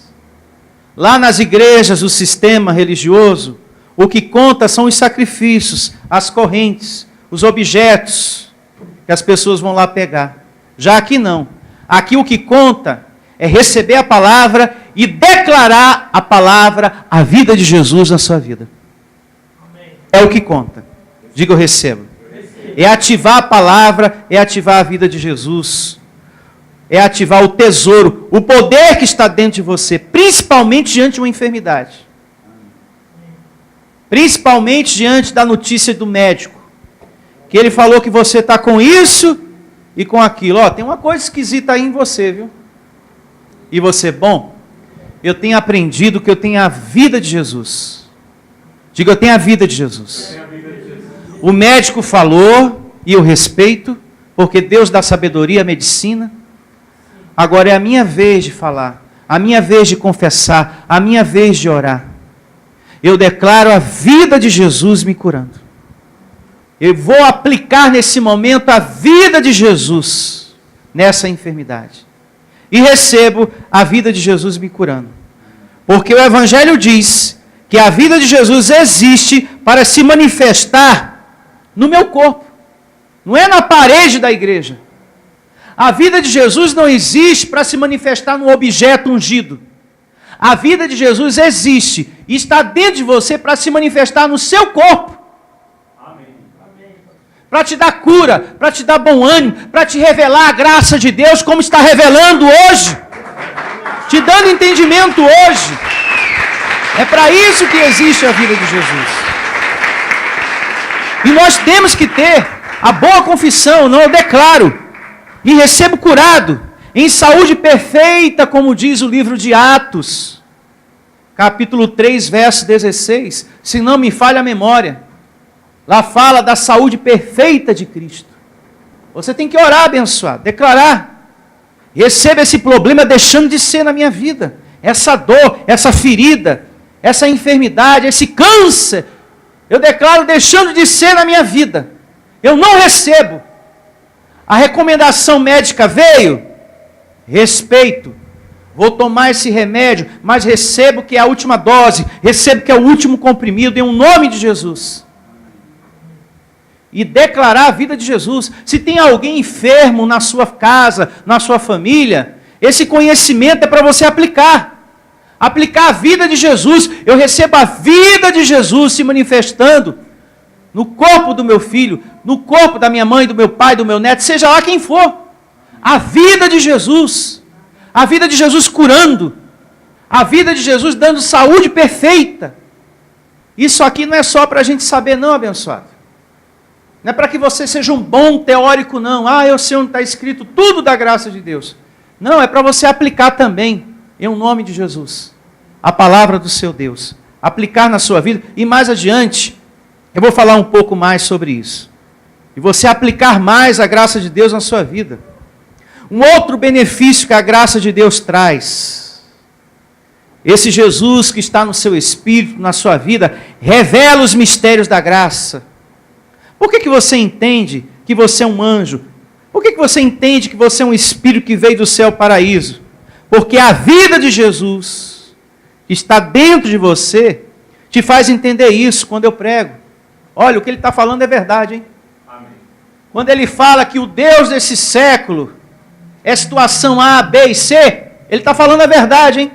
Lá nas igrejas, o sistema religioso, o que conta são os sacrifícios, as correntes, os objetos que as pessoas vão lá pegar. Já aqui não. Aqui o que conta é receber a palavra e declarar a palavra, a vida de Jesus na sua vida. É o que conta. Diga, eu recebo. É ativar a palavra, é ativar a vida de Jesus. É ativar o tesouro, o poder que está dentro de você, principalmente diante de uma enfermidade. Principalmente diante da notícia do médico, que ele falou que você está com isso e com aquilo. Ó, tem uma coisa esquisita aí em você, viu? E você, bom, eu tenho aprendido que eu tenho a vida de Jesus. Diga, eu tenho a vida de Jesus. O médico falou, e eu respeito, porque Deus dá sabedoria à medicina. Agora é a minha vez de falar, a minha vez de confessar, a minha vez de orar. Eu declaro a vida de Jesus me curando. Eu vou aplicar nesse momento a vida de Jesus nessa enfermidade. E recebo a vida de Jesus me curando. Porque o Evangelho diz que a vida de Jesus existe para se manifestar no meu corpo. Não é na parede da igreja. A vida de Jesus não existe para se manifestar num objeto ungido. A vida de Jesus existe e está dentro de você para se manifestar no seu corpo. Para te dar cura, para te dar bom ânimo, para te revelar a graça de Deus como está revelando hoje. Te dando entendimento hoje. É para isso que existe a vida de Jesus. E nós temos que ter a boa confissão, não eu declaro. E recebo curado, em saúde perfeita, como diz o livro de Atos, capítulo 3, verso 16, se não me falha a memória. Lá fala da saúde perfeita de Cristo. Você tem que orar, abençoado, declarar. Receba esse problema deixando de ser na minha vida. Essa dor, essa ferida, essa enfermidade, esse câncer, eu declaro deixando de ser na minha vida. Eu não recebo. A recomendação médica veio, respeito, vou tomar esse remédio, mas recebo que é a última dose, recebo que é o último comprimido, em um nome de Jesus. E declarar a vida de Jesus. Se tem alguém enfermo na sua casa, na sua família, esse conhecimento é para você aplicar. Aplicar a vida de Jesus. Eu recebo a vida de Jesus se manifestando no corpo do meu filho, no corpo da minha mãe, do meu pai, do meu neto, seja lá quem for. A vida de Jesus. A vida de Jesus curando. A vida de Jesus dando saúde perfeita. Isso aqui não é só para a gente saber, não, abençoado. Não é para que você seja um bom teórico, não. Ah, eu sei onde está escrito tudo da graça de Deus. Não, é para você aplicar também, em um nome de Jesus, a palavra do seu Deus. Aplicar na sua vida. E mais adiante, eu vou falar um pouco mais sobre isso. E você aplicar mais a graça de Deus na sua vida. Um outro benefício que a graça de Deus traz Esse Jesus que está no seu espírito, na sua vida, revela os mistérios da graça. Por que você entende que você é um anjo? Por que você entende que você é um espírito que veio do céu ao paraíso? Porque a vida de Jesus, que está dentro de você, te faz entender isso quando eu prego. Olha, o que ele está falando é verdade, hein? Amém. Quando ele fala que o Deus desse século é situação A, B e C, ele está falando a verdade, hein?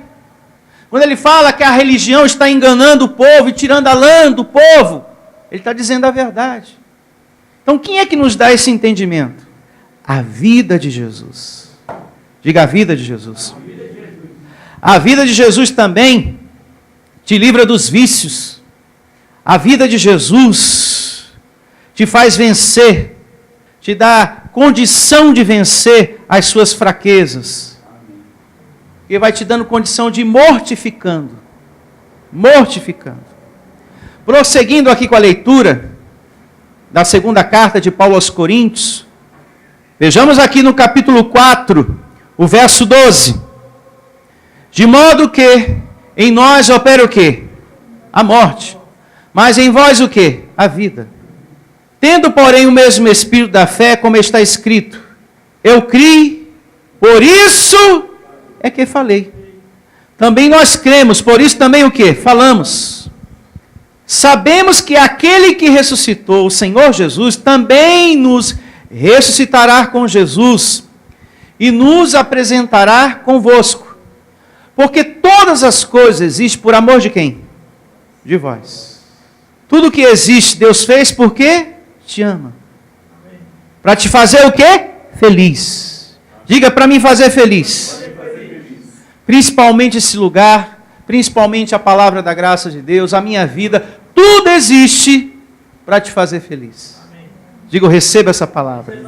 Quando ele fala que a religião está enganando o povo e tirando a lã do povo, ele está dizendo a verdade. Então, quem é que nos dá esse entendimento? A vida de Jesus. Diga a vida de Jesus. A vida de Jesus também te livra dos vícios. A vida de Jesus te faz vencer, te dá condição de vencer as suas fraquezas. E vai te dando condição de ir mortificando. Prosseguindo aqui com a leitura da segunda carta de Paulo aos Coríntios, vejamos aqui no capítulo 4, o verso 12. De modo que em nós opera o quê? A morte. Mas em vós o quê? A vida. Tendo, porém, o mesmo espírito da fé, como está escrito: eu criei, por isso é que falei. Também nós cremos, por isso também o quê? Falamos. Sabemos que aquele que ressuscitou o Senhor Jesus também nos ressuscitará com Jesus e nos apresentará convosco. Porque todas as coisas existem por amor de quem? De vós. Tudo que existe, Deus fez porque te ama. Para te fazer o quê? Feliz. Diga, para mim fazer feliz. Principalmente esse lugar, principalmente a palavra da graça de Deus, a minha vida, tudo existe para te fazer feliz. Diga, receba essa palavra.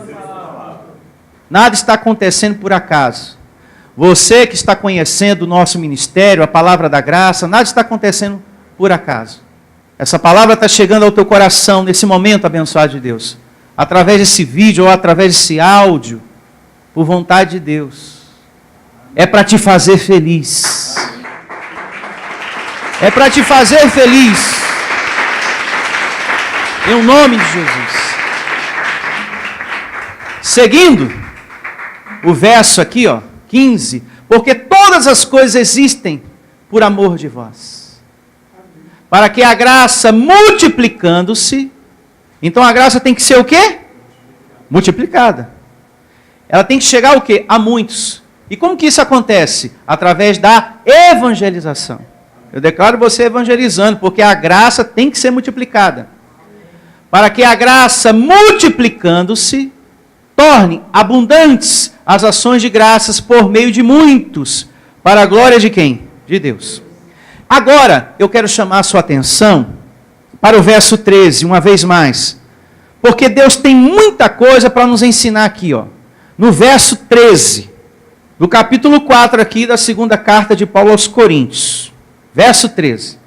Nada está acontecendo por acaso. Você que está conhecendo o nosso ministério, a palavra da graça, nada está acontecendo por acaso. Essa palavra está chegando ao teu coração nesse momento abençoado de Deus. Através desse vídeo ou através desse áudio, por vontade de Deus. É para te fazer feliz. É para te fazer feliz. Em nome de Jesus. Seguindo o verso aqui, 15. Porque todas as coisas existem por amor de vós. Para que a graça multiplicando-se. Então a graça tem que ser o quê? Multiplicada. Ela tem que chegar o quê? A muitos. E como que isso acontece? Através da evangelização. Eu declaro você evangelizando, porque a graça tem que ser multiplicada. Para que a graça multiplicando-se, torne abundantes as ações de graças por meio de muitos, para a glória de quem? De Deus. Agora, eu quero chamar a sua atenção para o verso 13, uma vez mais. Porque Deus tem muita coisa para nos ensinar aqui, no verso 13. Do capítulo 4 aqui da segunda carta de Paulo aos Coríntios. Verso 13.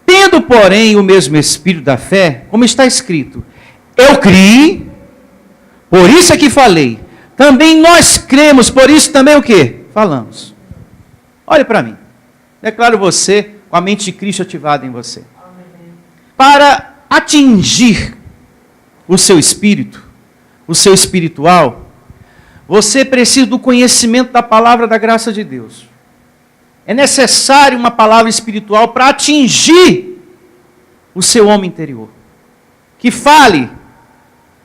Tendo, porém, o mesmo espírito da fé, como está escrito: eu criei, por isso é que falei. Também nós cremos, por isso também o quê? Falamos. Olhe para mim. Declaro você com a mente de Cristo ativada em você. Para atingir o seu espírito, o seu espiritual, você precisa do conhecimento da palavra da graça de Deus. É necessário uma palavra espiritual para atingir o seu homem interior. Que fale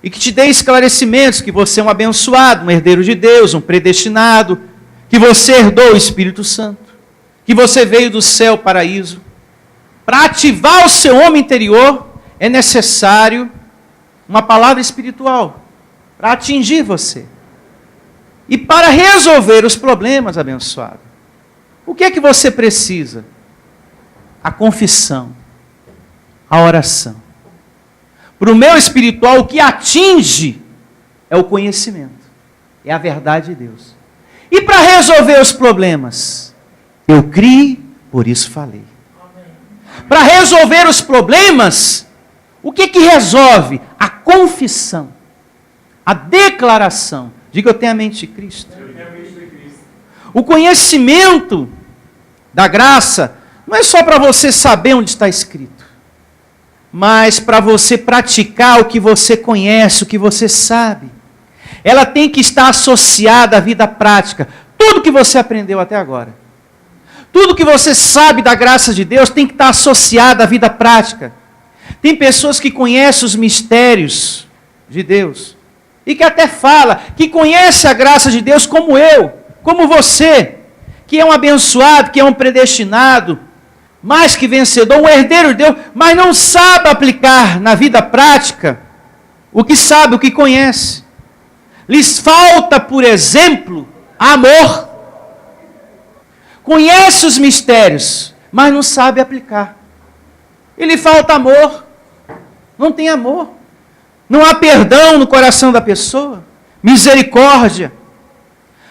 e que te dê esclarecimentos que você é um abençoado, um herdeiro de Deus, um predestinado, que você herdou o Espírito Santo, que você veio do céu ao paraíso. Para ativar o seu homem interior, é necessário uma palavra espiritual para atingir você. E para resolver os problemas, abençoado, o que é que você precisa? A confissão, a oração. Para o meu espiritual, o que atinge é o conhecimento, é a verdade de Deus. E para resolver os problemas, eu criei, por isso falei. Para resolver os problemas, o que que resolve? A confissão, a declaração. Diga, eu tenho a mente de Cristo. O conhecimento da graça não é só para você saber onde está escrito, mas para você praticar o que você conhece, o que você sabe. Ela tem que estar associada à vida prática. Tudo que você aprendeu até agora, tudo que você sabe da graça de Deus tem que estar associado à vida prática. Tem pessoas que conhecem os mistérios de Deus e que até fala que conhece a graça de Deus como eu, como você, que é um abençoado, que é um predestinado, mais que vencedor, um herdeiro de Deus, mas não sabe aplicar na vida prática o que sabe, o que conhece. Lhes falta, por exemplo, amor. Conhece os mistérios, mas não sabe aplicar. E lhe falta amor. Não tem amor. Não há perdão no coração da pessoa. Misericórdia.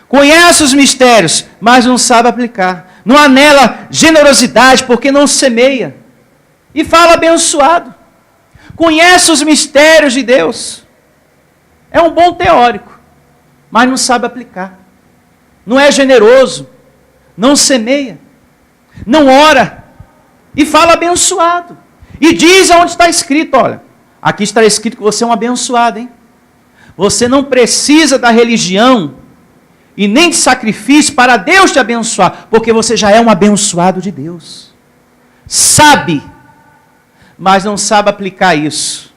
Conhece os mistérios, mas não sabe aplicar. Não há nela generosidade, porque não semeia. E fala abençoado. Conhece os mistérios de Deus. É um bom teórico, mas não sabe aplicar. Não é generoso. Não semeia. Não ora. E fala abençoado. E diz aonde está escrito, olha, aqui está escrito que você é um abençoado, hein? Você não precisa da religião e nem de sacrifício para Deus te abençoar, porque você já é um abençoado de Deus. Sabe, mas não sabe aplicar isso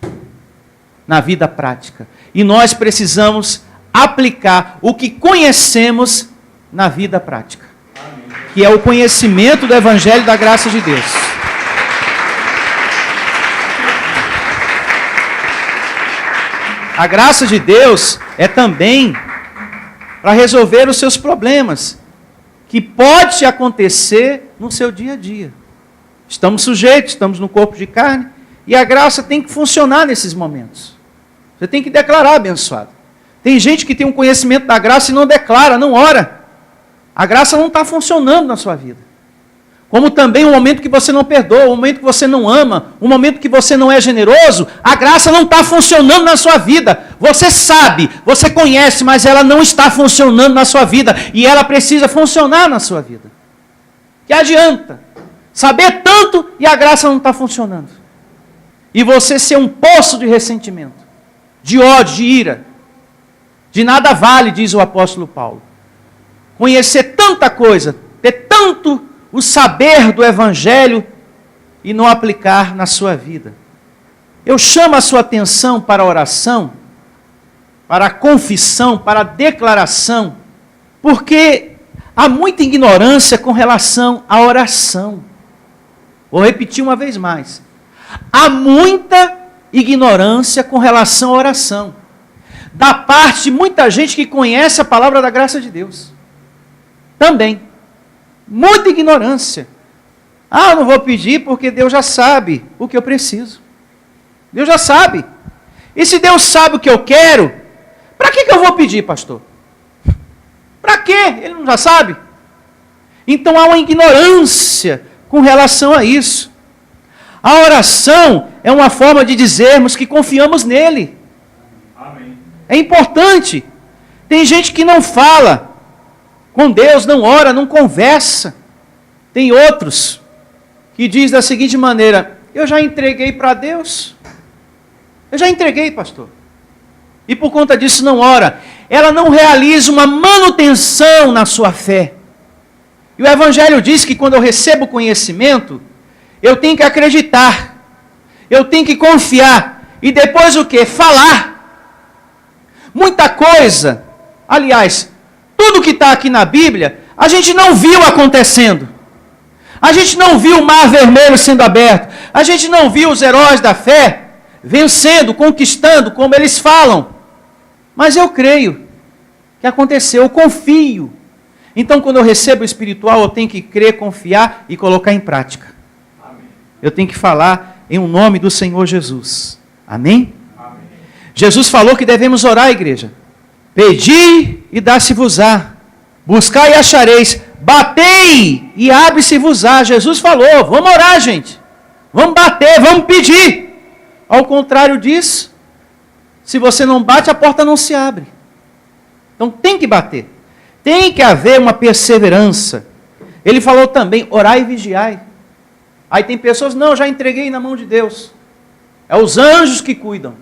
na vida prática. E nós precisamos aplicar o que conhecemos na vida prática, que é o conhecimento do Evangelho da graça de Deus. A graça de Deus é também para resolver os seus problemas, que pode acontecer no seu dia a dia. Estamos sujeitos, estamos no corpo de carne, e a graça tem que funcionar nesses momentos. Você tem que declarar abençoado. Tem gente que tem um conhecimento da graça e não declara, não ora. A graça não está funcionando na sua vida. Como também o momento que você não perdoa, o momento que você não ama, o momento que você não é generoso, a graça não está funcionando na sua vida. Você sabe, você conhece, mas ela não está funcionando na sua vida. E ela precisa funcionar na sua vida. Que adianta saber tanto e a graça não está funcionando. E você ser um poço de ressentimento, de ódio, de ira. De nada vale, diz o apóstolo Paulo. Conhecer tanta coisa, ter tanto o saber do Evangelho e não aplicar na sua vida. Eu chamo a sua atenção para a oração, para a confissão, para a declaração, porque há muita ignorância com relação à oração. Vou repetir uma vez mais. Há muita ignorância com relação à oração, da parte de muita gente que conhece a palavra da graça de Deus. Também. Muita ignorância. Ah, eu não vou pedir porque Deus já sabe o que eu preciso. Deus já sabe. E se Deus sabe o que eu quero, para que eu vou pedir, pastor? Para quê? Ele não já sabe? Então há uma ignorância com relação a isso. A oração é uma forma de dizermos que confiamos nele. Amém. É importante. Tem gente que não fala com Deus, não ora, não conversa. Tem outros que diz da seguinte maneira: eu já entreguei para Deus. Eu já entreguei, pastor. E por conta disso não ora. Ela não realiza uma manutenção na sua fé. E o Evangelho diz que quando eu recebo conhecimento, eu tenho que acreditar. Eu tenho que confiar. E depois o quê? Falar. Muita coisa, aliás, tudo que está aqui na Bíblia, a gente não viu acontecendo. A gente não viu o mar vermelho sendo aberto. A gente não viu os heróis da fé vencendo, conquistando, como eles falam. Mas eu creio que aconteceu, eu confio. Então, quando eu recebo o espiritual, eu tenho que crer, confiar e colocar em prática. Amém. Eu tenho que falar em nome do Senhor Jesus. Amém? Amém? Jesus falou que devemos orar, igreja. Pedi e dá-se-vos-á. Buscai e achareis. Batei e abre-se-vos-á. Jesus falou, vamos orar, gente. Vamos bater, vamos pedir. Ao contrário disso, se você não bate, a porta não se abre. Então tem que bater. Tem que haver uma perseverança. Ele falou também, orai e vigiai. Aí tem pessoas, não, já entreguei na mão de Deus. É os anjos que cuidam.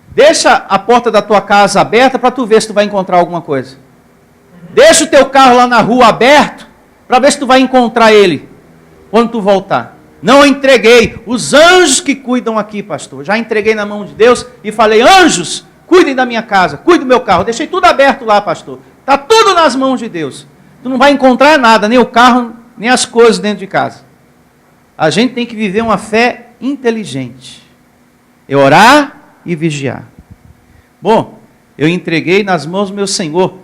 Deixa a porta da tua casa aberta para tu ver se tu vai encontrar alguma coisa. Deixa o teu carro lá na rua aberto para ver se tu vai encontrar ele quando tu voltar. Não entreguei. Os anjos que cuidam aqui, pastor. Já entreguei na mão de Deus e falei, anjos, cuidem da minha casa, cuidem do meu carro. Deixei tudo aberto lá, pastor. Está tudo nas mãos de Deus. Tu não vai encontrar nada, nem o carro, nem as coisas dentro de casa. A gente tem que viver uma fé inteligente. É orar e vigiar. Bom, eu entreguei nas mãos do meu Senhor,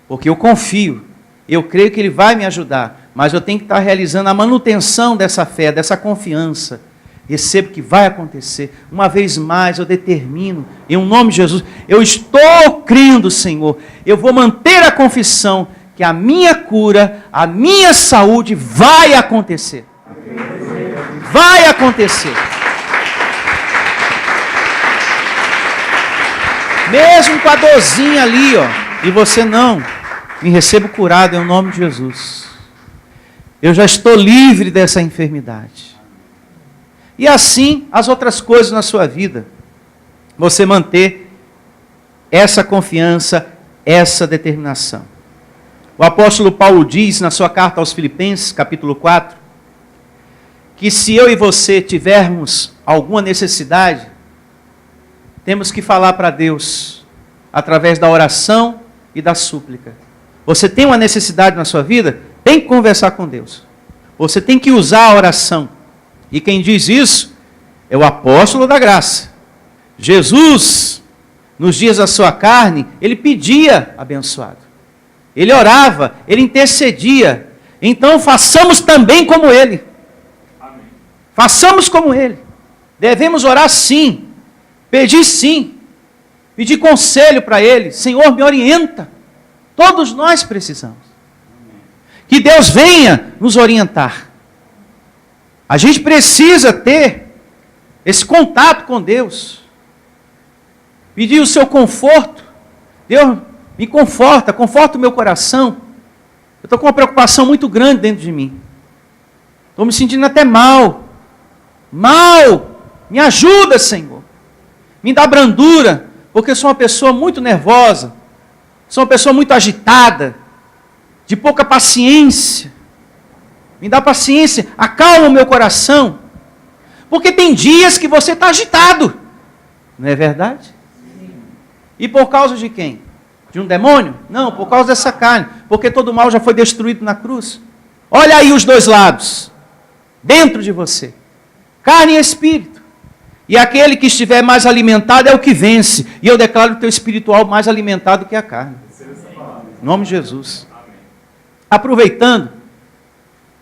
porque eu confio, eu creio que Ele vai me ajudar, mas eu tenho que estar realizando a manutenção dessa fé, dessa confiança. Recebo que vai acontecer. Uma vez mais eu determino, em nome de Jesus, eu estou crendo, Senhor, eu vou manter a confissão que a minha cura, a minha saúde vai acontecer. Vai acontecer. Mesmo com a dorzinha ali, ó, e você não, me recebo curado em nome de Jesus. Eu já estou livre dessa enfermidade. E assim, as outras coisas na sua vida, você manter essa confiança, essa determinação. O apóstolo Paulo diz na sua carta aos Filipenses, capítulo 4, que se eu e você tivermos alguma necessidade, temos que falar para Deus, através da oração e da súplica. Você tem uma necessidade na sua vida? Tem que conversar com Deus. Você tem que usar a oração. E quem diz isso é o apóstolo da graça. Jesus, nos dias da sua carne, ele pedia abençoado. Ele orava, ele intercedia. Então façamos também como ele. Amém. Façamos como ele. Devemos orar sim. Pedir sim. Pedir conselho para ele. Senhor, me orienta. Todos nós precisamos. Que Deus venha nos orientar. A gente precisa ter esse contato com Deus. Pedir o seu conforto. Deus, me conforta, conforta o meu coração. Eu estou com uma preocupação muito grande dentro de mim. Estou me sentindo até mal. Mal! Me ajuda, Senhor. Me dá brandura, porque eu sou uma pessoa muito nervosa. Sou uma pessoa muito agitada, de pouca paciência. Me dá paciência, acalma o meu coração. Porque tem dias que você está agitado. Não é verdade? Sim. E por causa de quem? De um demônio? Não, por causa dessa carne. Porque todo o mal já foi destruído na cruz. Olha aí os dois lados. Dentro de você. Carne e espírito. E aquele que estiver mais alimentado é o que vence. E eu declaro o teu espiritual mais alimentado que a carne. Em nome de Jesus. Aproveitando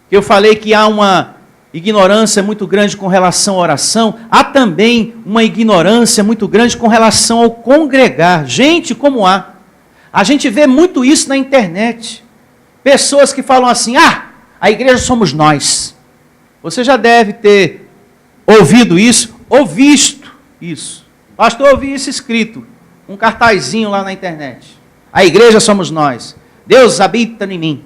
que eu falei que há uma ignorância muito grande com relação à oração, há também uma ignorância muito grande com relação ao congregar. Gente, como há. A gente vê muito isso na internet. Pessoas que falam assim, a igreja somos nós. Você já deve ter ouvido isso, ou visto isso. Pastor, eu ouvi isso escrito, um cartazinho lá na internet. A igreja somos nós. Deus habita em mim.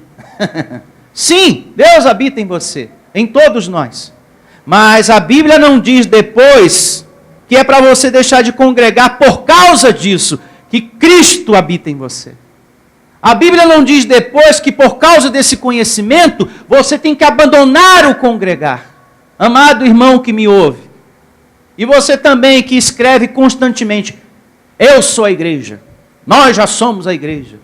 Sim, Deus habita em você, em todos nós. Mas a Bíblia não diz depois que é para você deixar de congregar por causa disso, que Cristo habita em você. A Bíblia não diz depois que por causa desse conhecimento, você tem que abandonar o congregar. Amado irmão que me ouve, e você também que escreve constantemente, eu sou a igreja, nós já somos a igreja.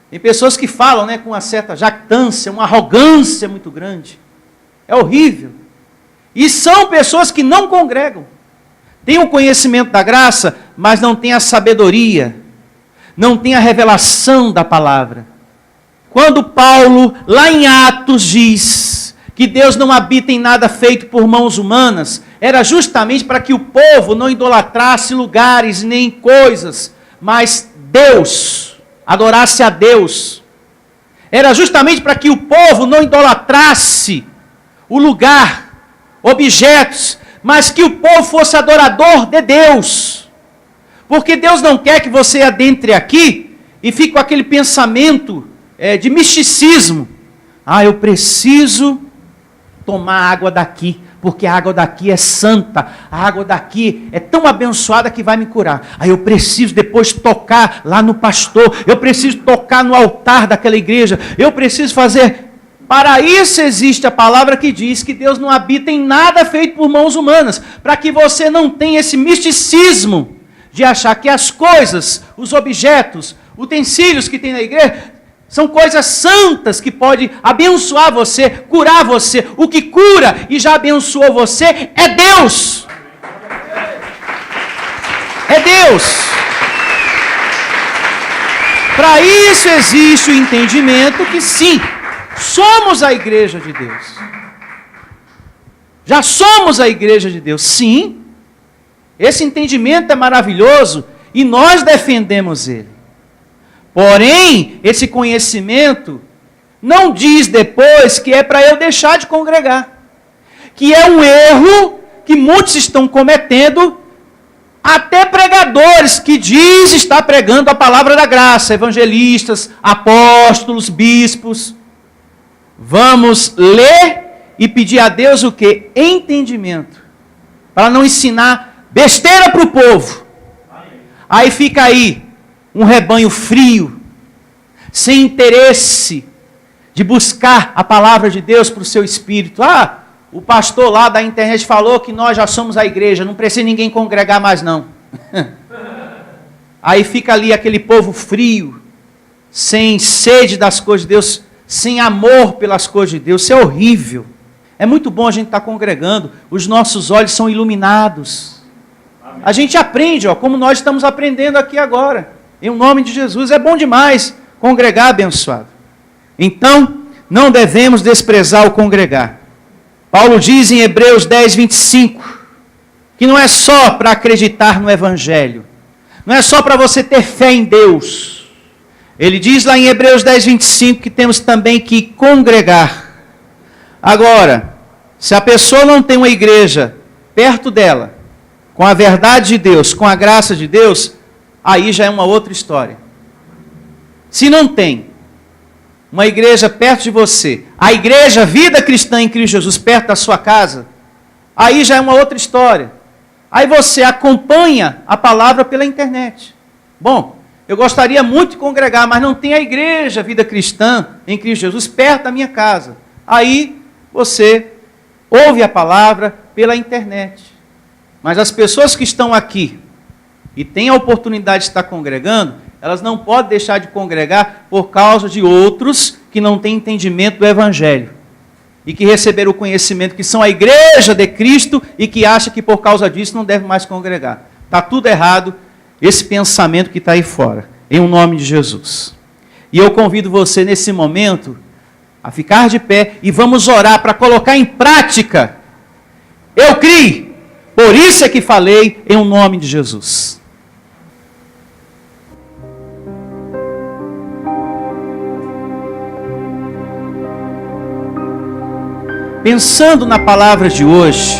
Tem pessoas que falam, com uma certa jactância, uma arrogância muito grande. É horrível. E são pessoas que não congregam. Têm o conhecimento da graça, mas não têm a sabedoria. Não têm a revelação da palavra. Quando Paulo, lá em Atos, diz que Deus não habita em nada feito por mãos humanas, era justamente para que o povo não idolatrasse lugares nem coisas, mas Deus, adorasse a Deus. Era justamente para que o povo não idolatrasse o lugar, objetos, mas que o povo fosse adorador de Deus. Porque Deus não quer que você adentre aqui e fique com aquele pensamento de misticismo. Eu preciso tomar água daqui, porque a água daqui é santa, a água daqui é tão abençoada que vai me curar. Eu preciso depois tocar lá no pastor, eu preciso tocar no altar daquela igreja, eu preciso fazer... Para isso existe a palavra que diz que Deus não habita em nada feito por mãos humanas, para que você não tenha esse misticismo de achar que as coisas, os objetos, utensílios que tem na igreja, são coisas santas que podem abençoar você, curar você. O que cura e já abençoou você é Deus. É Deus. Para isso existe o entendimento que sim, somos a igreja de Deus. Já somos a igreja de Deus, sim. Esse entendimento é maravilhoso e nós defendemos ele. Porém, esse conhecimento não diz depois que é para eu deixar de congregar. Que é um erro que muitos estão cometendo, até pregadores que diz estar pregando a palavra da graça, evangelistas, apóstolos, bispos. Vamos ler e pedir a Deus o quê? Entendimento. Para não ensinar besteira para o povo. Aí fica aí um rebanho frio, sem interesse de buscar a palavra de Deus para o seu espírito. O pastor lá da internet falou que nós já somos a igreja, não precisa ninguém congregar mais não. Aí fica ali aquele povo frio, sem sede das coisas de Deus, sem amor pelas coisas de Deus. Isso é horrível. É muito bom a gente estar congregando, os nossos olhos são iluminados. Amém. A gente aprende, como nós estamos aprendendo aqui agora. Em nome de Jesus, é bom demais congregar abençoado. Então, não devemos desprezar o congregar. Paulo diz em Hebreus 10, 25, que não é só para acreditar no Evangelho, não é só para você ter fé em Deus. Ele diz lá em Hebreus 10, 25, que temos também que congregar. Agora, se a pessoa não tem uma igreja perto dela, com a verdade de Deus, com a graça de Deus, aí já é uma outra história. Se não tem uma igreja perto de você, a igreja Vida Cristã em Cristo Jesus perto da sua casa, aí já é uma outra história. Aí você acompanha a palavra pela internet. Bom, eu gostaria muito de congregar, mas não tem a igreja Vida Cristã em Cristo Jesus perto da minha casa. Aí você ouve a palavra pela internet. Mas as pessoas que estão aqui e têm a oportunidade de estar congregando, elas não podem deixar de congregar por causa de outros que não têm entendimento do Evangelho. E que receberam o conhecimento que são a igreja de Cristo e que acham que por causa disso não deve mais congregar. Está tudo errado, esse pensamento que está aí fora, em nome de Jesus. E eu convido você nesse momento a ficar de pé e vamos orar para colocar em prática. Eu criei, por isso é que falei em nome de Jesus. Pensando na palavra de hoje,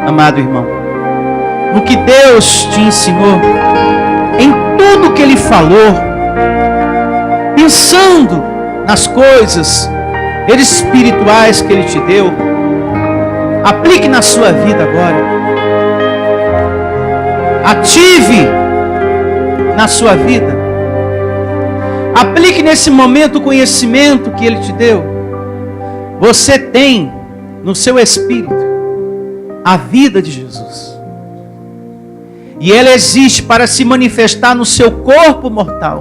amado irmão, no que Deus te ensinou, em tudo que Ele falou, pensando nas coisas espirituais que Ele te deu, aplique na sua vida agora. Ative na sua vida. Aplique nesse momento o conhecimento que Ele te deu. Você tem no seu espírito a vida de Jesus. E ela existe para se manifestar no seu corpo mortal.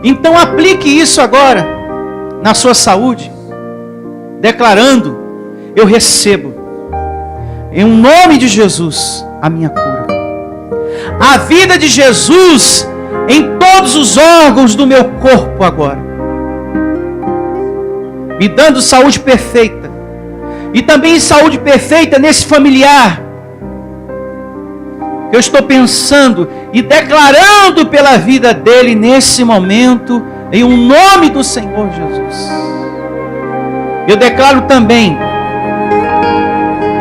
Então aplique isso agora na sua saúde, declarando: eu recebo, em nome de Jesus, a minha cura. A vida de Jesus em todos os órgãos do meu corpo agora, me dando saúde perfeita. E também saúde perfeita nesse familiar. Eu estou pensando e declarando pela vida dele nesse momento, em nome do Senhor Jesus. Eu declaro também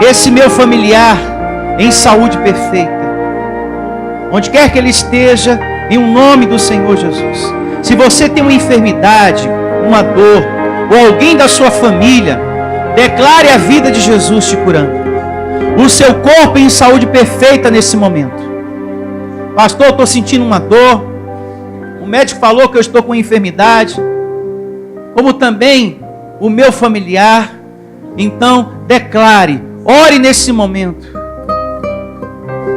esse meu familiar em saúde perfeita. Onde quer que ele esteja, em nome do Senhor Jesus. Se você tem uma enfermidade, uma dor, ou alguém da sua família, declare a vida de Jesus te curando. O seu corpo em saúde perfeita nesse momento. Pastor, eu estou sentindo uma dor. O médico falou que eu estou com enfermidade. Como também o meu familiar. Então, declare, ore nesse momento.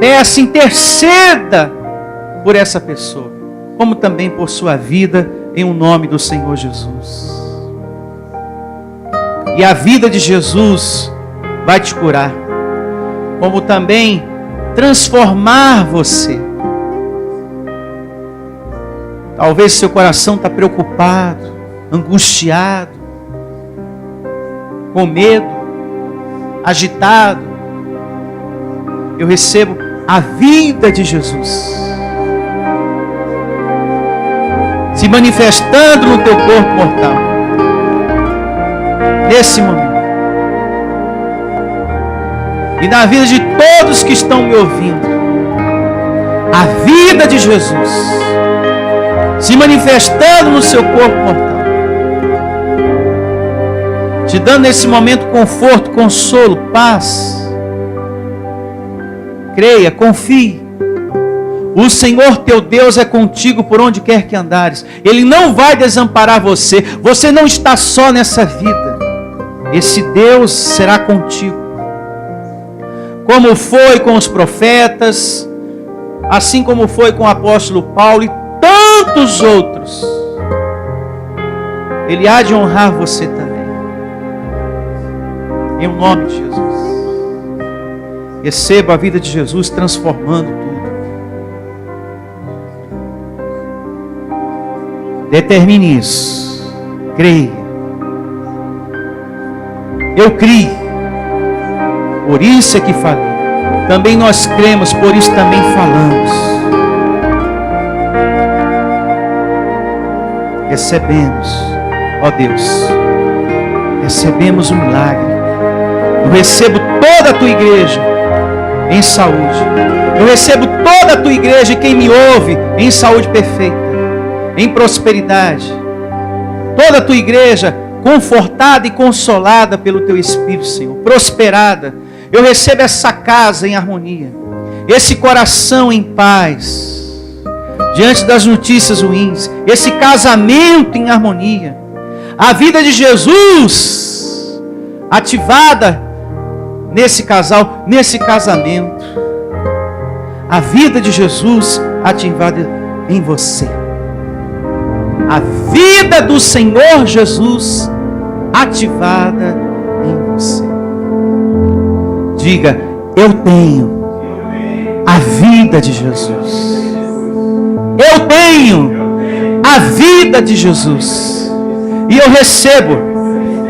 Peça, interceda por essa pessoa, como também por sua vida, em o nome do Senhor Jesus. E a vida de Jesus vai te curar, como também transformar você. Talvez seu coração está preocupado, angustiado, com medo, agitado. Eu recebo a vida de Jesus se manifestando no teu corpo mortal, nesse momento, e na vida de todos que estão me ouvindo. A vida de Jesus se manifestando no seu corpo mortal, te dando nesse momento conforto, consolo, paz. Creia, confie. O Senhor teu Deus é contigo por onde quer que andares. Ele não vai desamparar você. Você não está só nessa vida. Esse Deus será contigo. Como foi com os profetas, assim como foi com o apóstolo Paulo e tantos outros. Ele há de honrar você também. Em nome de Jesus. Receba a vida de Jesus transformando tudo. Determine isso. Creia. Eu criei. Por isso é que falei. Também nós cremos, por isso também falamos. Recebemos, ó Deus. Recebemos um milagre. Eu recebo toda a tua igreja em saúde. Eu recebo toda a tua igreja e quem me ouve em saúde perfeita, em prosperidade. Toda a tua igreja confortada e consolada pelo teu Espírito, Senhor, prosperada. Eu recebo essa casa em harmonia, esse coração em paz, diante das notícias ruins, esse casamento em harmonia, a vida de Jesus ativada nesse casal, nesse casamento, a vida de Jesus ativada em você, a vida do Senhor Jesus ativada em você. Diga, eu tenho a vida de Jesus. Eu tenho a vida de Jesus. E eu recebo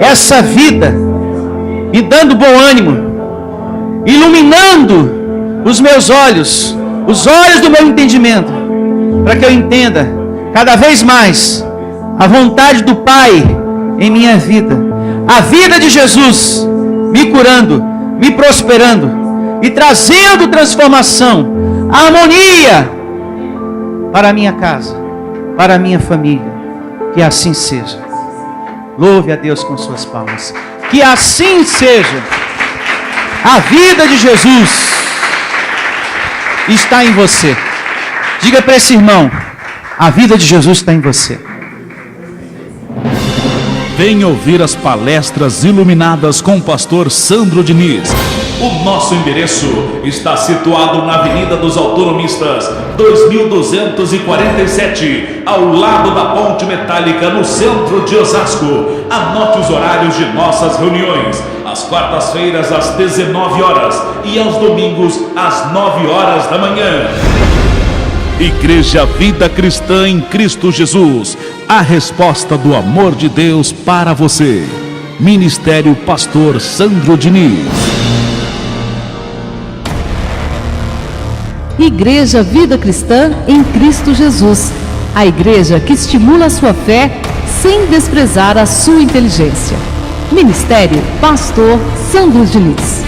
essa vida me dando bom ânimo, iluminando os meus olhos, os olhos do meu entendimento, para que eu entenda cada vez mais a vontade do Pai em minha vida. A vida de Jesus me curando, me prosperando e trazendo transformação, harmonia para a minha casa, para a minha família. Que assim seja. Louve a Deus com suas palmas. Que assim seja. A vida de Jesus está em você. Diga para esse irmão: a vida de Jesus está em você. Venha ouvir as palestras iluminadas com o pastor Sandro Diniz. O nosso endereço está situado na Avenida dos Autonomistas, 2247, ao lado da Ponte Metálica, no centro de Osasco. Anote os horários de nossas reuniões: às quartas-feiras às 19 horas e aos domingos às 9 horas da manhã. Igreja Vida Cristã em Cristo Jesus, a resposta do amor de Deus para você. Ministério Pastor Sandro Diniz. Igreja Vida Cristã em Cristo Jesus, a igreja que estimula a sua fé sem desprezar a sua inteligência. Ministério Pastor Sandro Diniz.